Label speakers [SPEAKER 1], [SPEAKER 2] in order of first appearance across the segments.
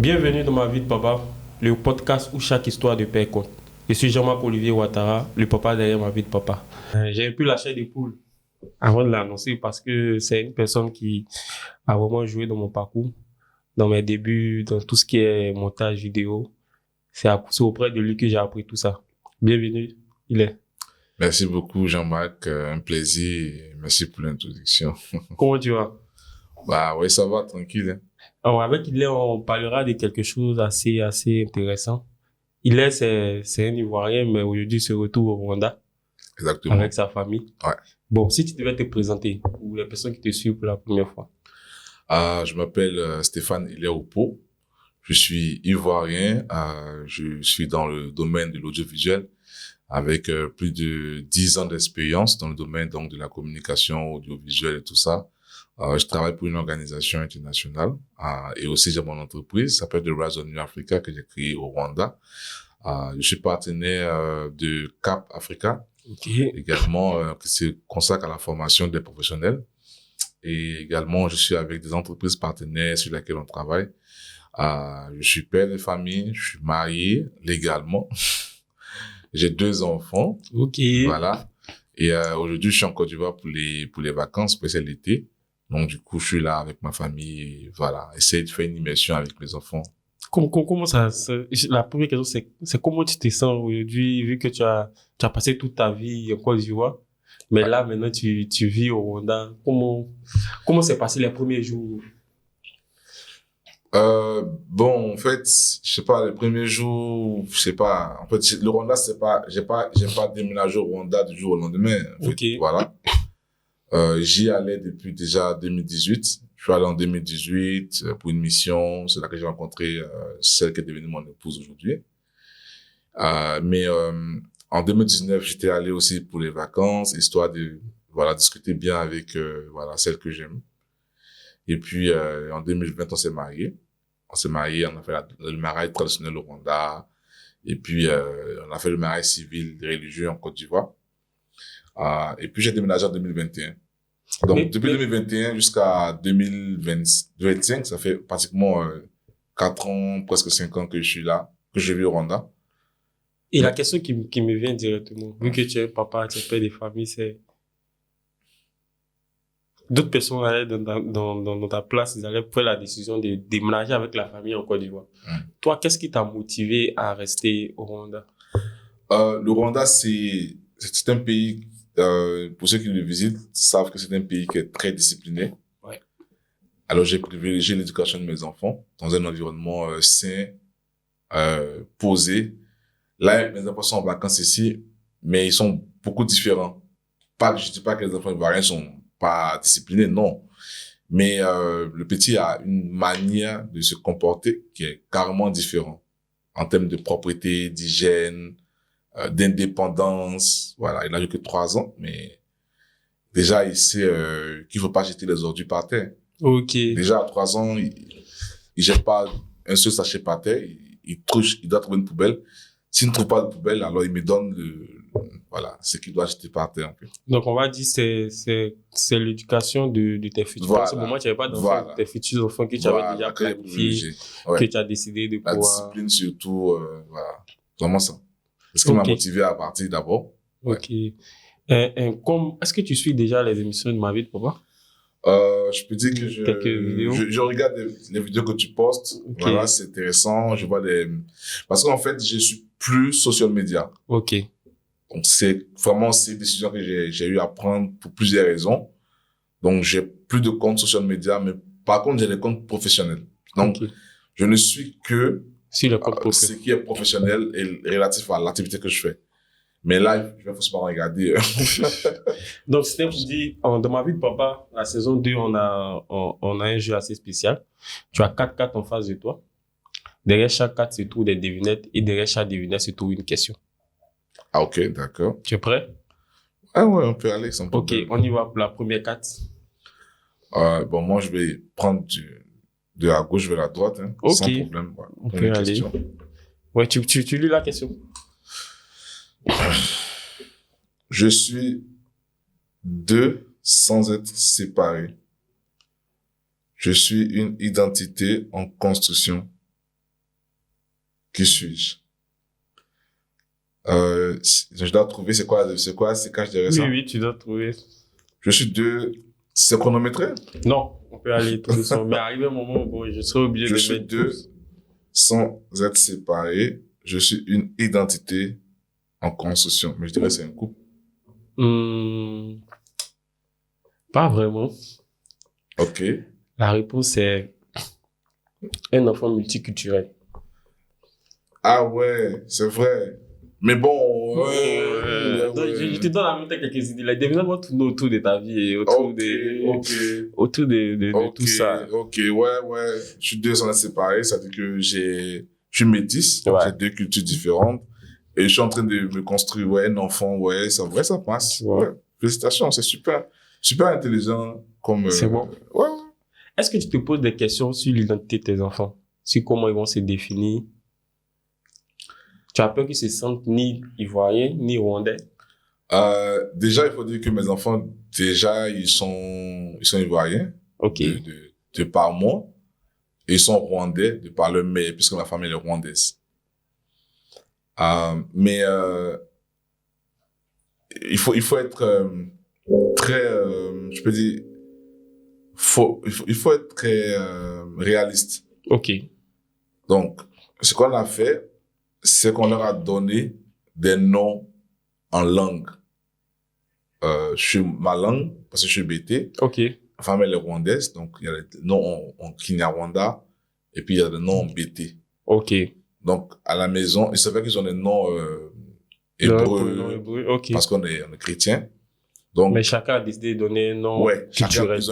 [SPEAKER 1] Bienvenue dans ma vie de papa, le podcast où chaque histoire de père compte. Je suis Jean-Marc Olivier Ouattara, le papa derrière ma vie de papa. J'ai un peu la chair de poule avant de l'annoncer parce que c'est une personne qui a vraiment joué dans mon parcours, dans mes débuts, dans tout ce qui est montage vidéo. C'est auprès de lui que j'ai appris tout ça. Bienvenue, il est.
[SPEAKER 2] Merci beaucoup, Jean-Marc. Un plaisir. Merci pour l'introduction.
[SPEAKER 1] Comment tu vas?
[SPEAKER 2] Bah oui, ça va, tranquille. Hein.
[SPEAKER 1] Alors, avec Ilé, on parlera de quelque chose assez intéressant. Ilé, c'est un Ivoirien, mais aujourd'hui, il se retrouve au Rwanda
[SPEAKER 2] Exactement.
[SPEAKER 1] avec sa famille.
[SPEAKER 2] Ouais.
[SPEAKER 1] Bon, si tu devais te présenter, ou les personnes qui te suivent pour la première fois.
[SPEAKER 2] Je m'appelle Stéphane Iléopo. Je suis ivoirien. Je suis dans le domaine de l'audiovisuel avec plus de 10 ans d'expérience dans le domaine donc de la communication audiovisuelle et tout ça. Je travaille pour une organisation internationale et aussi j'ai mon entreprise, ça s'appelle The Rise of New Africa que j'ai créée au Rwanda. Je suis partenaire de Cap Africa, également qui se consacre à la formation des professionnels. Et également, je suis avec des entreprises partenaires sur lesquelles on travaille. Je suis père de famille, je suis marié légalement. J'ai 2 enfants. Voilà. Et aujourd'hui, je suis en Côte d'Ivoire pour les vacances, spécial l'été. Donc, du coup, je suis là avec ma famille et voilà, essayer de faire une immersion avec mes enfants.
[SPEAKER 1] Comment ça, la première question, c'est comment tu te sens aujourd'hui, vu que tu as passé toute ta vie en Côte d'Ivoire, mais là, maintenant, tu vis au Rwanda. Comment s'est passé les premiers jours?
[SPEAKER 2] Bon, en fait, je sais pas, les premiers jours, je sais pas, en fait, le Rwanda, j'ai pas déménagé au Rwanda du jour au lendemain. En fait, voilà. J'y allais depuis déjà 2018. Je suis allé en 2018 pour une mission. C'est là que j'ai rencontré celle qui est devenue mon épouse aujourd'hui. Mais en 2019, j'étais allé aussi pour les vacances, histoire de discuter bien avec celle que j'aime. Et puis en 2020, on s'est mariés. On a fait le mariage traditionnel au Rwanda. Et puis on a fait le mariage civil religieux en Côte d'Ivoire. Et puis j'ai déménagé en 2021. Donc, depuis 2021 jusqu'à 2025, ça fait pratiquement 4 ans, presque 5 ans que je suis là, que je vis au Rwanda.
[SPEAKER 1] Et la question qui me vient directement, vu que tu es papa, tu es père de famille, c'est d'autres personnes allaient dans ta place, ils allaient prendre la décision de déménager avec la famille en Côte d'Ivoire. Toi, qu'est-ce qui t'a motivé à rester au Rwanda?
[SPEAKER 2] Le Rwanda, c'est un pays, pour ceux qui le visitent, savent que c'est un pays qui est très discipliné.
[SPEAKER 1] Ouais.
[SPEAKER 2] Alors, j'ai privilégié l'éducation de mes enfants dans un environnement sain, posé. Là, mes enfants sont en vacances ici, mais ils sont beaucoup différents. Je dis pas que les enfants ivoiriens sont pas disciplinés, non. Mais le petit a une manière de se comporter qui est carrément différente en termes de propreté, d'hygiène, d'indépendance. Voilà, il n'a que 3 ans, mais déjà il sait qu'il faut pas jeter les ordures par terre. Déjà à 3 ans, il jette pas un seul sachet par terre. Il doit trouver une poubelle. S'il ne trouve pas de poubelle, alors il me donne ce qu'il doit jeter par terre. En fait.
[SPEAKER 1] Donc, on va dire c'est l'éducation de tes futurs.
[SPEAKER 2] Voilà.
[SPEAKER 1] À ce moment, tu n'avais pas d'enfants, tes futurs enfants que tu avais déjà planifié, que tu as décidé de pouvoir...
[SPEAKER 2] La discipline surtout, voilà. Vraiment ça. C'est ce qui m'a motivé à partir d'abord.
[SPEAKER 1] Ok. Est-ce que tu suis déjà les émissions de ma vie de papa?
[SPEAKER 2] Je peux dire que je regarde les vidéos que tu postes. Voilà, c'est intéressant. Je vois parce qu'en fait, je suis plus social media.
[SPEAKER 1] Ok.
[SPEAKER 2] Donc, c'est vraiment ces décisions que j'ai eu à prendre pour plusieurs raisons. Donc, j'ai plus de comptes social media, mais par contre, j'ai des comptes professionnels. Donc, je ne suis que ce qui est professionnel et relatif à l'activité que je fais. Mais là, je vais forcément regarder.
[SPEAKER 1] Donc, c'était pour dire, dans ma vie de papa, la saison 2, on a un jeu assez spécial. Tu as 4 cartes en face de toi. Derrière chaque carte se trouve des devinettes et derrière chaque devinette se trouve une question.
[SPEAKER 2] Ah, ok, d'accord.
[SPEAKER 1] Tu es prêt?
[SPEAKER 2] Ah ouais, on peut aller sans problème.
[SPEAKER 1] Ok, on y va pour la première carte.
[SPEAKER 2] Bon, moi, je vais prendre de la gauche vers la droite, hein, sans problème. Voilà.
[SPEAKER 1] On peut aller. Question. Ouais, tu lis la question.
[SPEAKER 2] Je suis 2 sans être séparé. Je suis une identité en construction. Qui suis-je? Je dois trouver c'est quand je dirais ça?
[SPEAKER 1] Oui, tu dois trouver.
[SPEAKER 2] Je suis c'est chronométré?
[SPEAKER 1] Non, on peut aller tout doucement. Mais arrivé un moment où bon, je serai obligé de mettre.
[SPEAKER 2] Je suis deux sans être séparés. Je suis une identité en construction. Mais je dirais que c'est un couple.
[SPEAKER 1] Pas vraiment.
[SPEAKER 2] Ok.
[SPEAKER 1] La réponse est un enfant multiculturel.
[SPEAKER 2] Ah ouais, c'est vrai. Mais bon,
[SPEAKER 1] Donc, je te donne en même temps quelques idées. Là, évidemment, tourner autour de ta vie et autour de tout ça.
[SPEAKER 2] Ok, ouais. Je suis deux sans être séparés. Ça veut dire que je suis métis.
[SPEAKER 1] Ouais.
[SPEAKER 2] J'ai deux cultures différentes. Et je suis en train de me construire, un enfant, ça passe. Ouais. Félicitations, c'est super. Super intelligent comme.
[SPEAKER 1] C'est bon.
[SPEAKER 2] Ouais.
[SPEAKER 1] Est-ce que tu te poses des questions sur l'identité de tes enfants? Sur comment ils vont se définir? Tu as peur qu'ils se sentent ni ivoiriens, ni rwandais?
[SPEAKER 2] Déjà, il faut dire que mes enfants, ils sont ivoiriens.
[SPEAKER 1] Ok.
[SPEAKER 2] De par moi. Et ils sont rwandais de par leur mère, puisque ma famille est rwandaise. Mais il faut être très, je peux dire, il faut être très réaliste.
[SPEAKER 1] Ok.
[SPEAKER 2] Donc, ce qu'on a fait, c'est qu'on leur a donné des noms en langue. Je suis ma langue, parce que je suis BT.
[SPEAKER 1] Ok.
[SPEAKER 2] Ma famille est rwandaise, donc il y a des noms en Kinyarwanda, et puis il y a des noms en BT.
[SPEAKER 1] Ok.
[SPEAKER 2] Donc, à la maison, il savait qu'ils ont des noms hébreux,
[SPEAKER 1] ok.
[SPEAKER 2] parce qu'on est chrétien. Donc,
[SPEAKER 1] mais chacun a décidé de donner un nom
[SPEAKER 2] culturel. Ils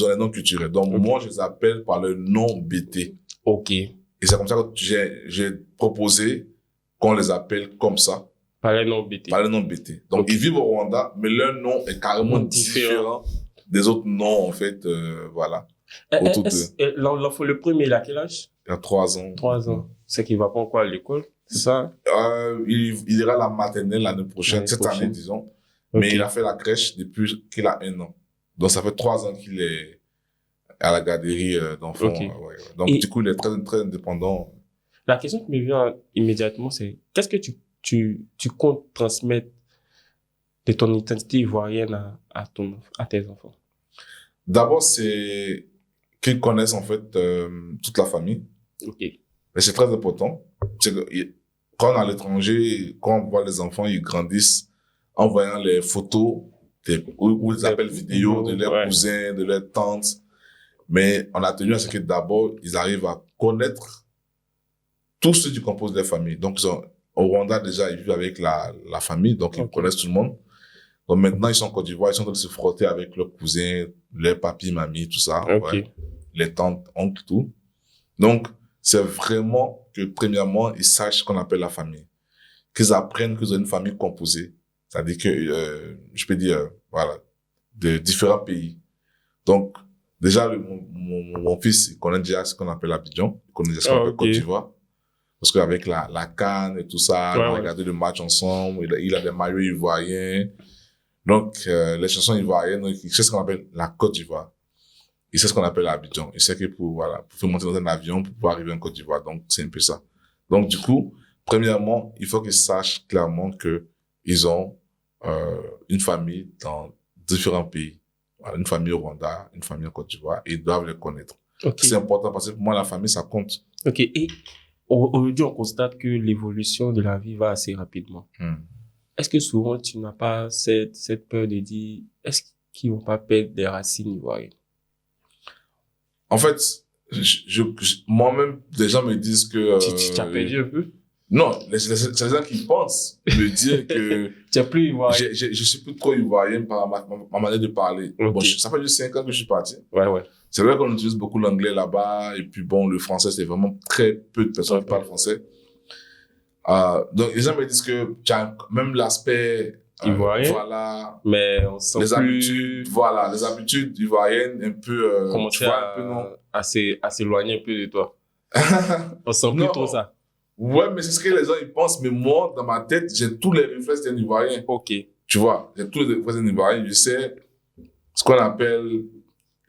[SPEAKER 2] ont des noms culturels. Donc, moi, je les appelle par le nom BT.
[SPEAKER 1] Ok.
[SPEAKER 2] Et c'est comme ça que j'ai proposé qu'on les appelle comme ça.
[SPEAKER 1] Par le nom BT.
[SPEAKER 2] Par le nom BT. Donc, ils vivent au Rwanda, mais leur nom est carrément différent des autres noms, en fait, voilà.
[SPEAKER 1] L'enfant, le premier, il a quel âge?
[SPEAKER 2] Il a 3 ans.
[SPEAKER 1] 3 ans. C'est qu'il va pas encore à l'école, c'est ça?
[SPEAKER 2] Il ira à la maternelle l'année prochaine, cette année, disons. Mais il a fait la crèche depuis qu'il a 1 an. Donc, ça fait 3 ans qu'il est à la garderie d'enfants.
[SPEAKER 1] Okay.
[SPEAKER 2] Donc, du coup, il est très, très indépendant.
[SPEAKER 1] La question qui me vient immédiatement, c'est qu'est-ce que tu comptes transmettre de ton identité ivoirienne à tes enfants?
[SPEAKER 2] D'abord, c'est qu'ils connaissent, en fait, toute la famille.
[SPEAKER 1] Ok.
[SPEAKER 2] Mais c'est très important. C'est que, quand on est à l'étranger, quand on voit les enfants, ils grandissent en voyant les photos ou les appels vidéo de leurs cousins, de leurs tantes. Mais on a tenu à ce que d'abord, ils arrivent à connaître tous ceux qui composent leur famille. Donc, au Rwanda, déjà, ils vivent avec la famille, donc ils connaissent tout le monde. Donc maintenant, ils sont en Côte d'Ivoire, ils sont en train de se frotter avec leurs cousins, leurs papis, mamies, tout ça. Les tantes, oncles, tout. Donc, c'est vraiment que, premièrement, ils sachent ce qu'on appelle la famille. Qu'ils apprennent qu'ils ont une famille composée. C'est-à-dire que, je peux dire, voilà, de différents pays. Donc, déjà, mon fils, il connaît déjà ce qu'on appelle Abidjan. Il connaît déjà ce qu'on appelle Côte d'Ivoire. Parce qu'avec la CAN et tout ça, on a regardé le match ensemble. Il a des maillots ivoiriens. Donc, les chansons ivoiriennes, il sait ce qu'on appelle la Côte d'Ivoire. Il sait ce qu'on appelle Abidjan. Il sait que pour faire monter dans un avion, pour pouvoir arriver en Côte d'Ivoire. Donc, c'est un peu ça. Donc, du coup, premièrement, il faut qu'ils sachent clairement que ils ont, une famille dans différents pays. Voilà, une famille au Rwanda, une famille en Côte d'Ivoire. Ils doivent les connaître. C'est important parce que pour moi, la famille, ça compte.
[SPEAKER 1] Ok. Et aujourd'hui, on constate que l'évolution de la vie va assez rapidement. Est-ce que souvent, tu n'as pas cette peur de dire, est-ce qu'ils vont pas perdre des racines ivoiriennes?
[SPEAKER 2] En fait, moi-même, des gens me disent que...
[SPEAKER 1] Tu as perdu un peu?
[SPEAKER 2] Non, c'est les gens qui pensent me dire que...
[SPEAKER 1] Tu n'es plus ivoirien.
[SPEAKER 2] Je suis plus trop ivoirien par ma manière de parler. Okay. Bon, ça fait juste 5 ans que je suis parti.
[SPEAKER 1] Ouais.
[SPEAKER 2] C'est vrai qu'on utilise beaucoup l'anglais là-bas, et puis bon, le français, c'est vraiment très peu de personnes qui parlent français. Donc, les gens me disent que même l'aspect
[SPEAKER 1] ivoirien,
[SPEAKER 2] voilà,
[SPEAKER 1] mais on sent
[SPEAKER 2] les habitudes, voilà, les habitudes ivoiriennes un peu,
[SPEAKER 1] tu vois, un peu non, à s'éloigner un peu de toi. On sent plus trop ça.
[SPEAKER 2] Ouais, mais c'est ce que les gens ils pensent, mais moi, dans ma tête, j'ai tous les réflexes d'un ivoirien.
[SPEAKER 1] Ok.
[SPEAKER 2] Tu vois, j'ai tous les réflexes d'un ivoirien. Je sais ce qu'on appelle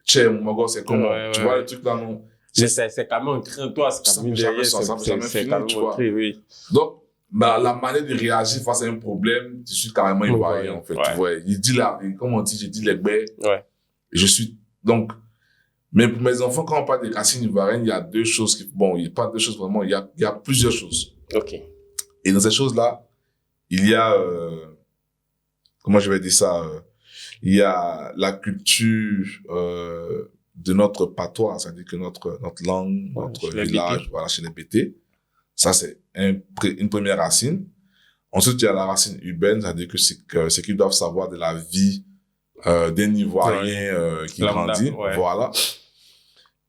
[SPEAKER 2] Tché, Mogo, c'est comment. Tu vois, le truc dans nous.
[SPEAKER 1] C'est quand même ancré en toi, c'est quand même derrière, c'est quand même ancré, oui.
[SPEAKER 2] Donc, la manière de réagir face à un problème, je suis carrément ivoirien, en fait. Tu vois, il dit là, comme on dit, je dis les baies.
[SPEAKER 1] Ouais.
[SPEAKER 2] Je suis, donc, mais pour mes enfants, quand on parle des racines ivoiriennes, il y a deux choses il n'y a pas deux choses vraiment, il y a plusieurs choses.
[SPEAKER 1] Ok.
[SPEAKER 2] Et dans ces choses-là, il y a, comment je vais dire ça, il y a la culture, de notre patois, c'est-à-dire que notre langue, notre village, voilà, chez les Bété. Ça, c'est une première racine. Ensuite, il y a la racine urbaine, c'est-à-dire que c'est qu'ils doivent savoir de la vie, d'un Ivoirien, qui grandit. Ouais. Voilà.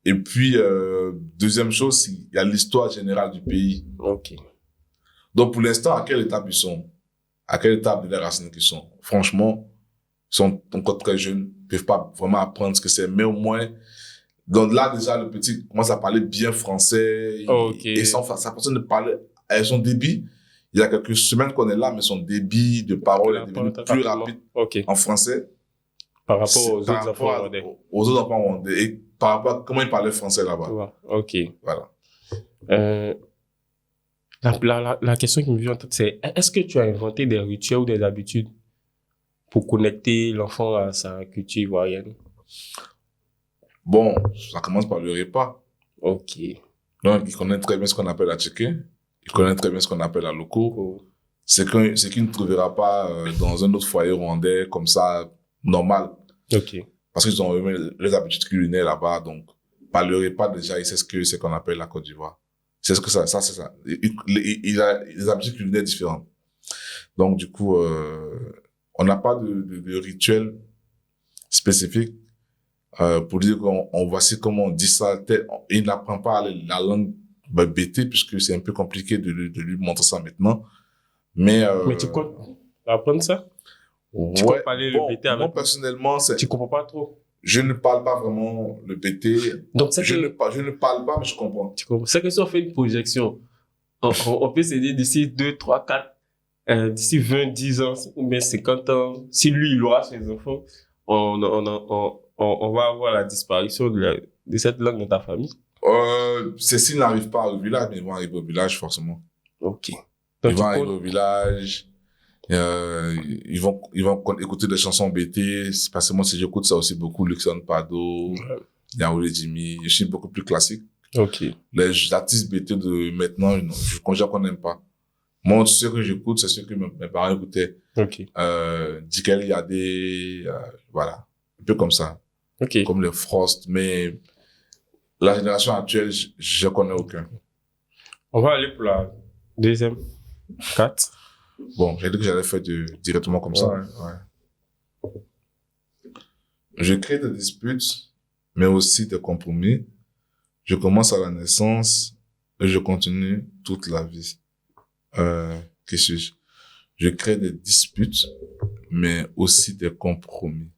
[SPEAKER 2] Et puis, deuxième chose, il y a l'histoire générale du pays.
[SPEAKER 1] Ok.
[SPEAKER 2] Donc, pour l'instant, à quelle étape ils sont? À quelle étape de la racine qu'ils sont? Franchement, ils sont encore très jeunes, ils peuvent pas vraiment apprendre ce que c'est, mais au moins, donc là, déjà, le petit commence à parler bien français.
[SPEAKER 1] Okay.
[SPEAKER 2] Et sa façon de parler, son débit, il y a quelques semaines qu'on est là, mais son débit de parole est devenu plus rapide en français.
[SPEAKER 1] Par rapport aux autres enfants rwandais.
[SPEAKER 2] Aux autres enfants rwandais. Et par rapport à comment ils parlaient français là-bas.
[SPEAKER 1] Ok.
[SPEAKER 2] Voilà.
[SPEAKER 1] La question qui me vient en tête, c'est est-ce que tu as inventé des rituels ou des habitudes pour connecter l'enfant à sa culture ivoirienne?
[SPEAKER 2] Bon, ça commence par le repas.
[SPEAKER 1] Ok.
[SPEAKER 2] Donc, il connaît très bien ce qu'on appelle la tchéké. Il connaît très bien ce qu'on appelle la loco.
[SPEAKER 1] Oh.
[SPEAKER 2] C'est qu'il ne trouvera pas dans un autre foyer rwandais comme ça, normal.
[SPEAKER 1] Ok.
[SPEAKER 2] Parce qu'ils ont les habitudes culinaires là-bas. Donc, par le repas, déjà, il sait ce que c'est qu'on appelle la Côte d'Ivoire. C'est ce que ça, c'est ça. Il a des habitudes culinaires différentes. Donc, du coup, on n'a pas de rituel spécifique. Pour dire qu'on voici comment on dit ça, il n'apprend pas la langue bété puisque c'est un peu compliqué de lui montrer ça maintenant. Mais
[SPEAKER 1] tu comptes apprendre ça? Tu comptes parler le bété avec?
[SPEAKER 2] Moi, personnellement,
[SPEAKER 1] tu comprends pas trop?
[SPEAKER 2] Je ne parle pas vraiment le bété. Donc, je ne parle pas, mais je comprends.
[SPEAKER 1] Tu comprends? C'est que si on fait une projection, on peut se dire d'ici 2, 3, 4, d'ici 20, 10 ans, ou bien 50 ans, si lui, il aura ses enfants, on va avoir la disparition de cette langue dans ta famille?
[SPEAKER 2] C'est s'ils n'arrivent pas au village, mais ils vont arriver au village, forcément.
[SPEAKER 1] Ok.
[SPEAKER 2] Donc, ils vont arriver au village, ils vont écouter des chansons BT, parce que moi, si j'écoute ça aussi beaucoup, Luxon Pado, Yaoulé Jimmy, je suis beaucoup plus classique.
[SPEAKER 1] Ok.
[SPEAKER 2] Les artistes BT de maintenant, je n'aime pas. Moi, ce que j'écoute, c'est ce que mes parents écoutaient.
[SPEAKER 1] Ok.
[SPEAKER 2] Dikel Yadé, voilà. Un peu comme ça.
[SPEAKER 1] Ok.
[SPEAKER 2] Comme les Frost, mais la génération actuelle, je connais aucun.
[SPEAKER 1] On va aller pour la deuxième 4.
[SPEAKER 2] Bon, j'ai dit que j'allais faire directement comme ça. Ouais. Je crée des disputes, mais aussi des compromis. Je commence à la naissance et je continue toute la vie. Qui suis-je? Je crée des disputes, mais aussi des compromis.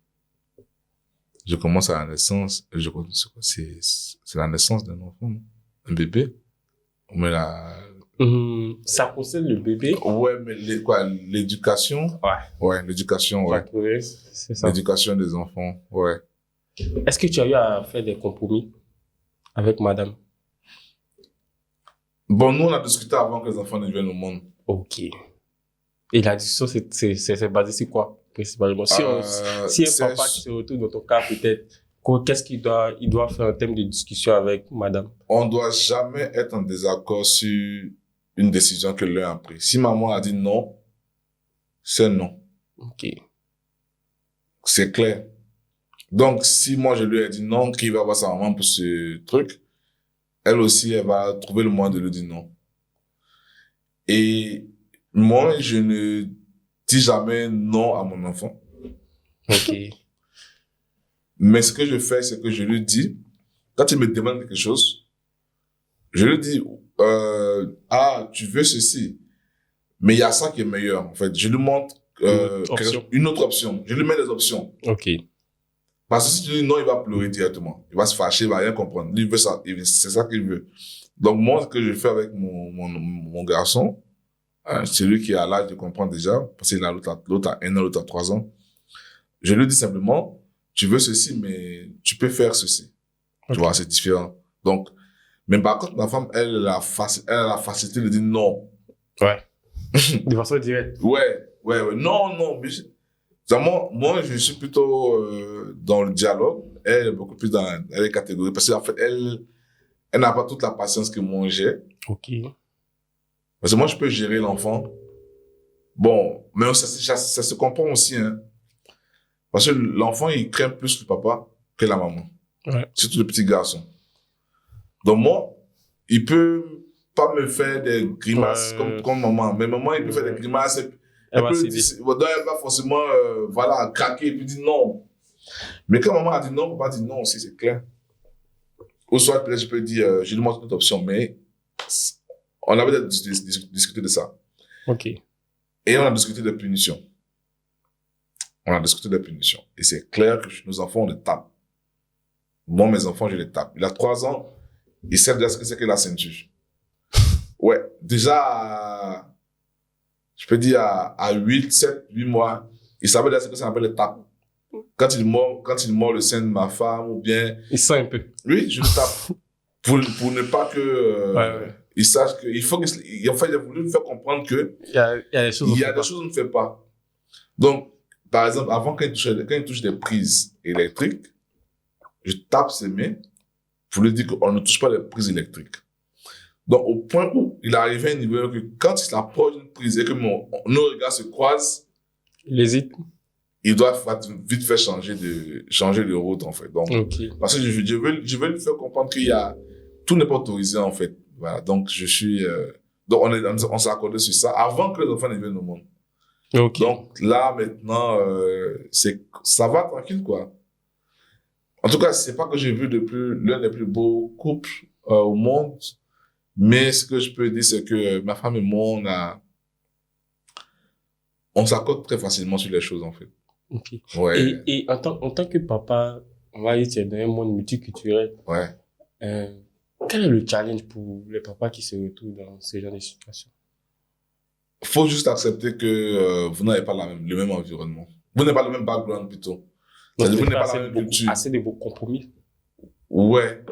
[SPEAKER 2] Je commence à la naissance et je continue. C'est la naissance d'un enfant, non? Un bébé? Mais
[SPEAKER 1] ça concerne le bébé?
[SPEAKER 2] Ouais, mais l'éducation? Ouais, l'éducation, ouais.
[SPEAKER 1] C'est ça.
[SPEAKER 2] L'éducation des enfants, ouais.
[SPEAKER 1] Est-ce que tu as eu à faire des compromis avec madame?
[SPEAKER 2] Bon, nous, on a discuté avant que les enfants ne viennent au monde.
[SPEAKER 1] Ok. Et la discussion, c'est basé sur quoi, principalement? Si un papa qui se retrouve dans ton cas, peut-être, qu'est-ce qu'il doit faire en termes de discussion avec madame?
[SPEAKER 2] On doit jamais être en désaccord sur une décision que l'un a prise. Si maman a dit non, c'est non.
[SPEAKER 1] Ok.
[SPEAKER 2] C'est clair. Donc, si moi je lui ai dit non, qu'il va voir sa maman pour ce truc, elle aussi, elle va trouver le moyen de lui dire non. Et moi, je ne dis jamais non à mon enfant.
[SPEAKER 1] Ok.
[SPEAKER 2] Mais ce que je fais, c'est que je lui dis, quand il me demande quelque chose, je lui dis, tu veux ceci, mais il y a ça qui est meilleur, en fait. Je lui montre une autre option. Je lui mets des options.
[SPEAKER 1] Ok.
[SPEAKER 2] Parce que si tu dis non, il va pleurer directement. Il va se fâcher, il va rien comprendre. Lui, il veut ça. C'est ça qu'il veut. Donc, moi, ce que je fais avec mon garçon, c'est lui qui a l'âge de comprendre déjà, parce qu'il a l'autre a 1 an, l'autre a 3 ans. Je lui dis simplement, tu veux ceci, mais tu peux faire ceci. Okay. Tu vois, c'est différent. Donc, Mais par contre, ma femme, elle a la facilité de dire non.
[SPEAKER 1] Ouais. De façon directe.
[SPEAKER 2] Ouais. Non. Mais moi, je suis plutôt dans le dialogue. Elle est beaucoup plus dans les catégories. Parce qu'en fait, elle n'a pas toute la patience que moi j'ai.
[SPEAKER 1] Ok.
[SPEAKER 2] Parce que moi, je peux gérer l'enfant. Bon, mais ça se comprend aussi, hein. Parce que l'enfant, il craint plus le papa que la maman.
[SPEAKER 1] Ouais.
[SPEAKER 2] Surtout le petit garçon. Donc moi, il peut pas me faire des grimaces comme maman. Mais maman, il peut faire des grimaces. Elle va forcément craquer et puis dire non. Mais quand maman a dit non, papa dit non aussi, c'est clair. Ou soit peut-être je peux dire, je lui montre une autre option, mais on avait discuté de ça.
[SPEAKER 1] Ok.
[SPEAKER 2] Et on a discuté de punition. Et c'est clair que nos enfants, on les tape. Moi, mes enfants, je les tape. Il a 3 ans, il sait déjà ce que c'est que la ceinture. Ouais, déjà, je peux dire à 8, 7, 8 mois, il savait déjà ce que ça s'appelle le tape. Quand il mord le sein de ma femme ou bien...
[SPEAKER 1] Il sent un peu.
[SPEAKER 2] Oui, je le tape. Pour ne pas que... Il sache que... Il a voulu me faire comprendre que...
[SPEAKER 1] Il y a des choses
[SPEAKER 2] qu'on ne fait pas. Donc, par exemple, avant, quand il touche des prises électriques, je tape ses mains pour lui dire qu'on ne touche pas les prises électriques. Donc, au point où il est arrivé à un niveau que quand il s'approche d'une prise et que nos regards se croisent,
[SPEAKER 1] il hésite.
[SPEAKER 2] Il doit vite faire changer de route, en fait. Donc, parce que je veux lui faire comprendre tout n'est pas autorisé, en fait. Voilà. Donc, donc on s'est accordé sur ça avant que les enfants ne viennent au monde.
[SPEAKER 1] Okay.
[SPEAKER 2] Donc, là, maintenant, ça va tranquille, quoi. En tout cas, c'est pas que j'ai vu l'un des plus beaux couples au monde, mais ce que je peux dire, c'est que ma femme et moi, on s'accorde très facilement sur les choses, en fait.
[SPEAKER 1] Ok.
[SPEAKER 2] Ouais.
[SPEAKER 1] Et en tant que papa, on va dire que tu es dans un monde multiculturel.
[SPEAKER 2] Ouais.
[SPEAKER 1] Quel est le challenge pour les papas qui se retrouvent dans ce genre de situation?
[SPEAKER 2] Faut juste accepter que vous n'avez pas le même environnement. Vous n'avez pas le même background, plutôt.
[SPEAKER 1] Donc, vous n'avez pas la même culture. Assez de beaux compromis.
[SPEAKER 2] Ouais.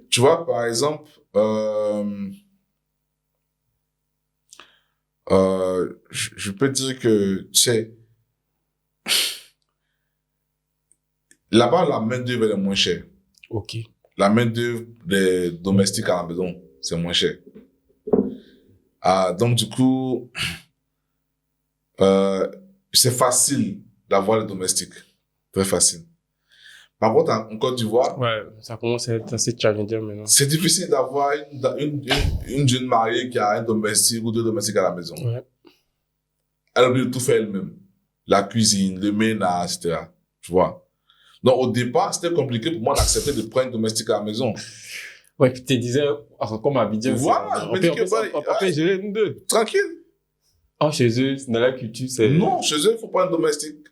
[SPEAKER 2] Tu vois, par exemple, je peux dire que, tu sais, là-bas, la main-d'œuvre est moins chère.
[SPEAKER 1] Ok.
[SPEAKER 2] La main-d'œuvre des domestiques à la maison, c'est moins cher. Donc, du coup, c'est facile d'avoir les domestiques. Très facile. Par contre, en Côte d'Ivoire,
[SPEAKER 1] ouais, ça commence à être assez challengeant maintenant.
[SPEAKER 2] C'est difficile d'avoir une jeune mariée qui a un domestique ou 2 domestiques à la maison.
[SPEAKER 1] Ouais.
[SPEAKER 2] Elle a obligé de tout faire elle-même. La cuisine, le ménage, etc. Tu vois. Donc, au départ, c'était compliqué pour moi d'accepter de prendre un domestique à la maison.
[SPEAKER 1] Ouais, puis tu te disais, comme Abidjan,
[SPEAKER 2] voilà,
[SPEAKER 1] on peut gérer une deux.
[SPEAKER 2] Tranquille.
[SPEAKER 1] Oh, chez eux, dans la culture, c'est...
[SPEAKER 2] Non, chez eux, il faut pas un domestique.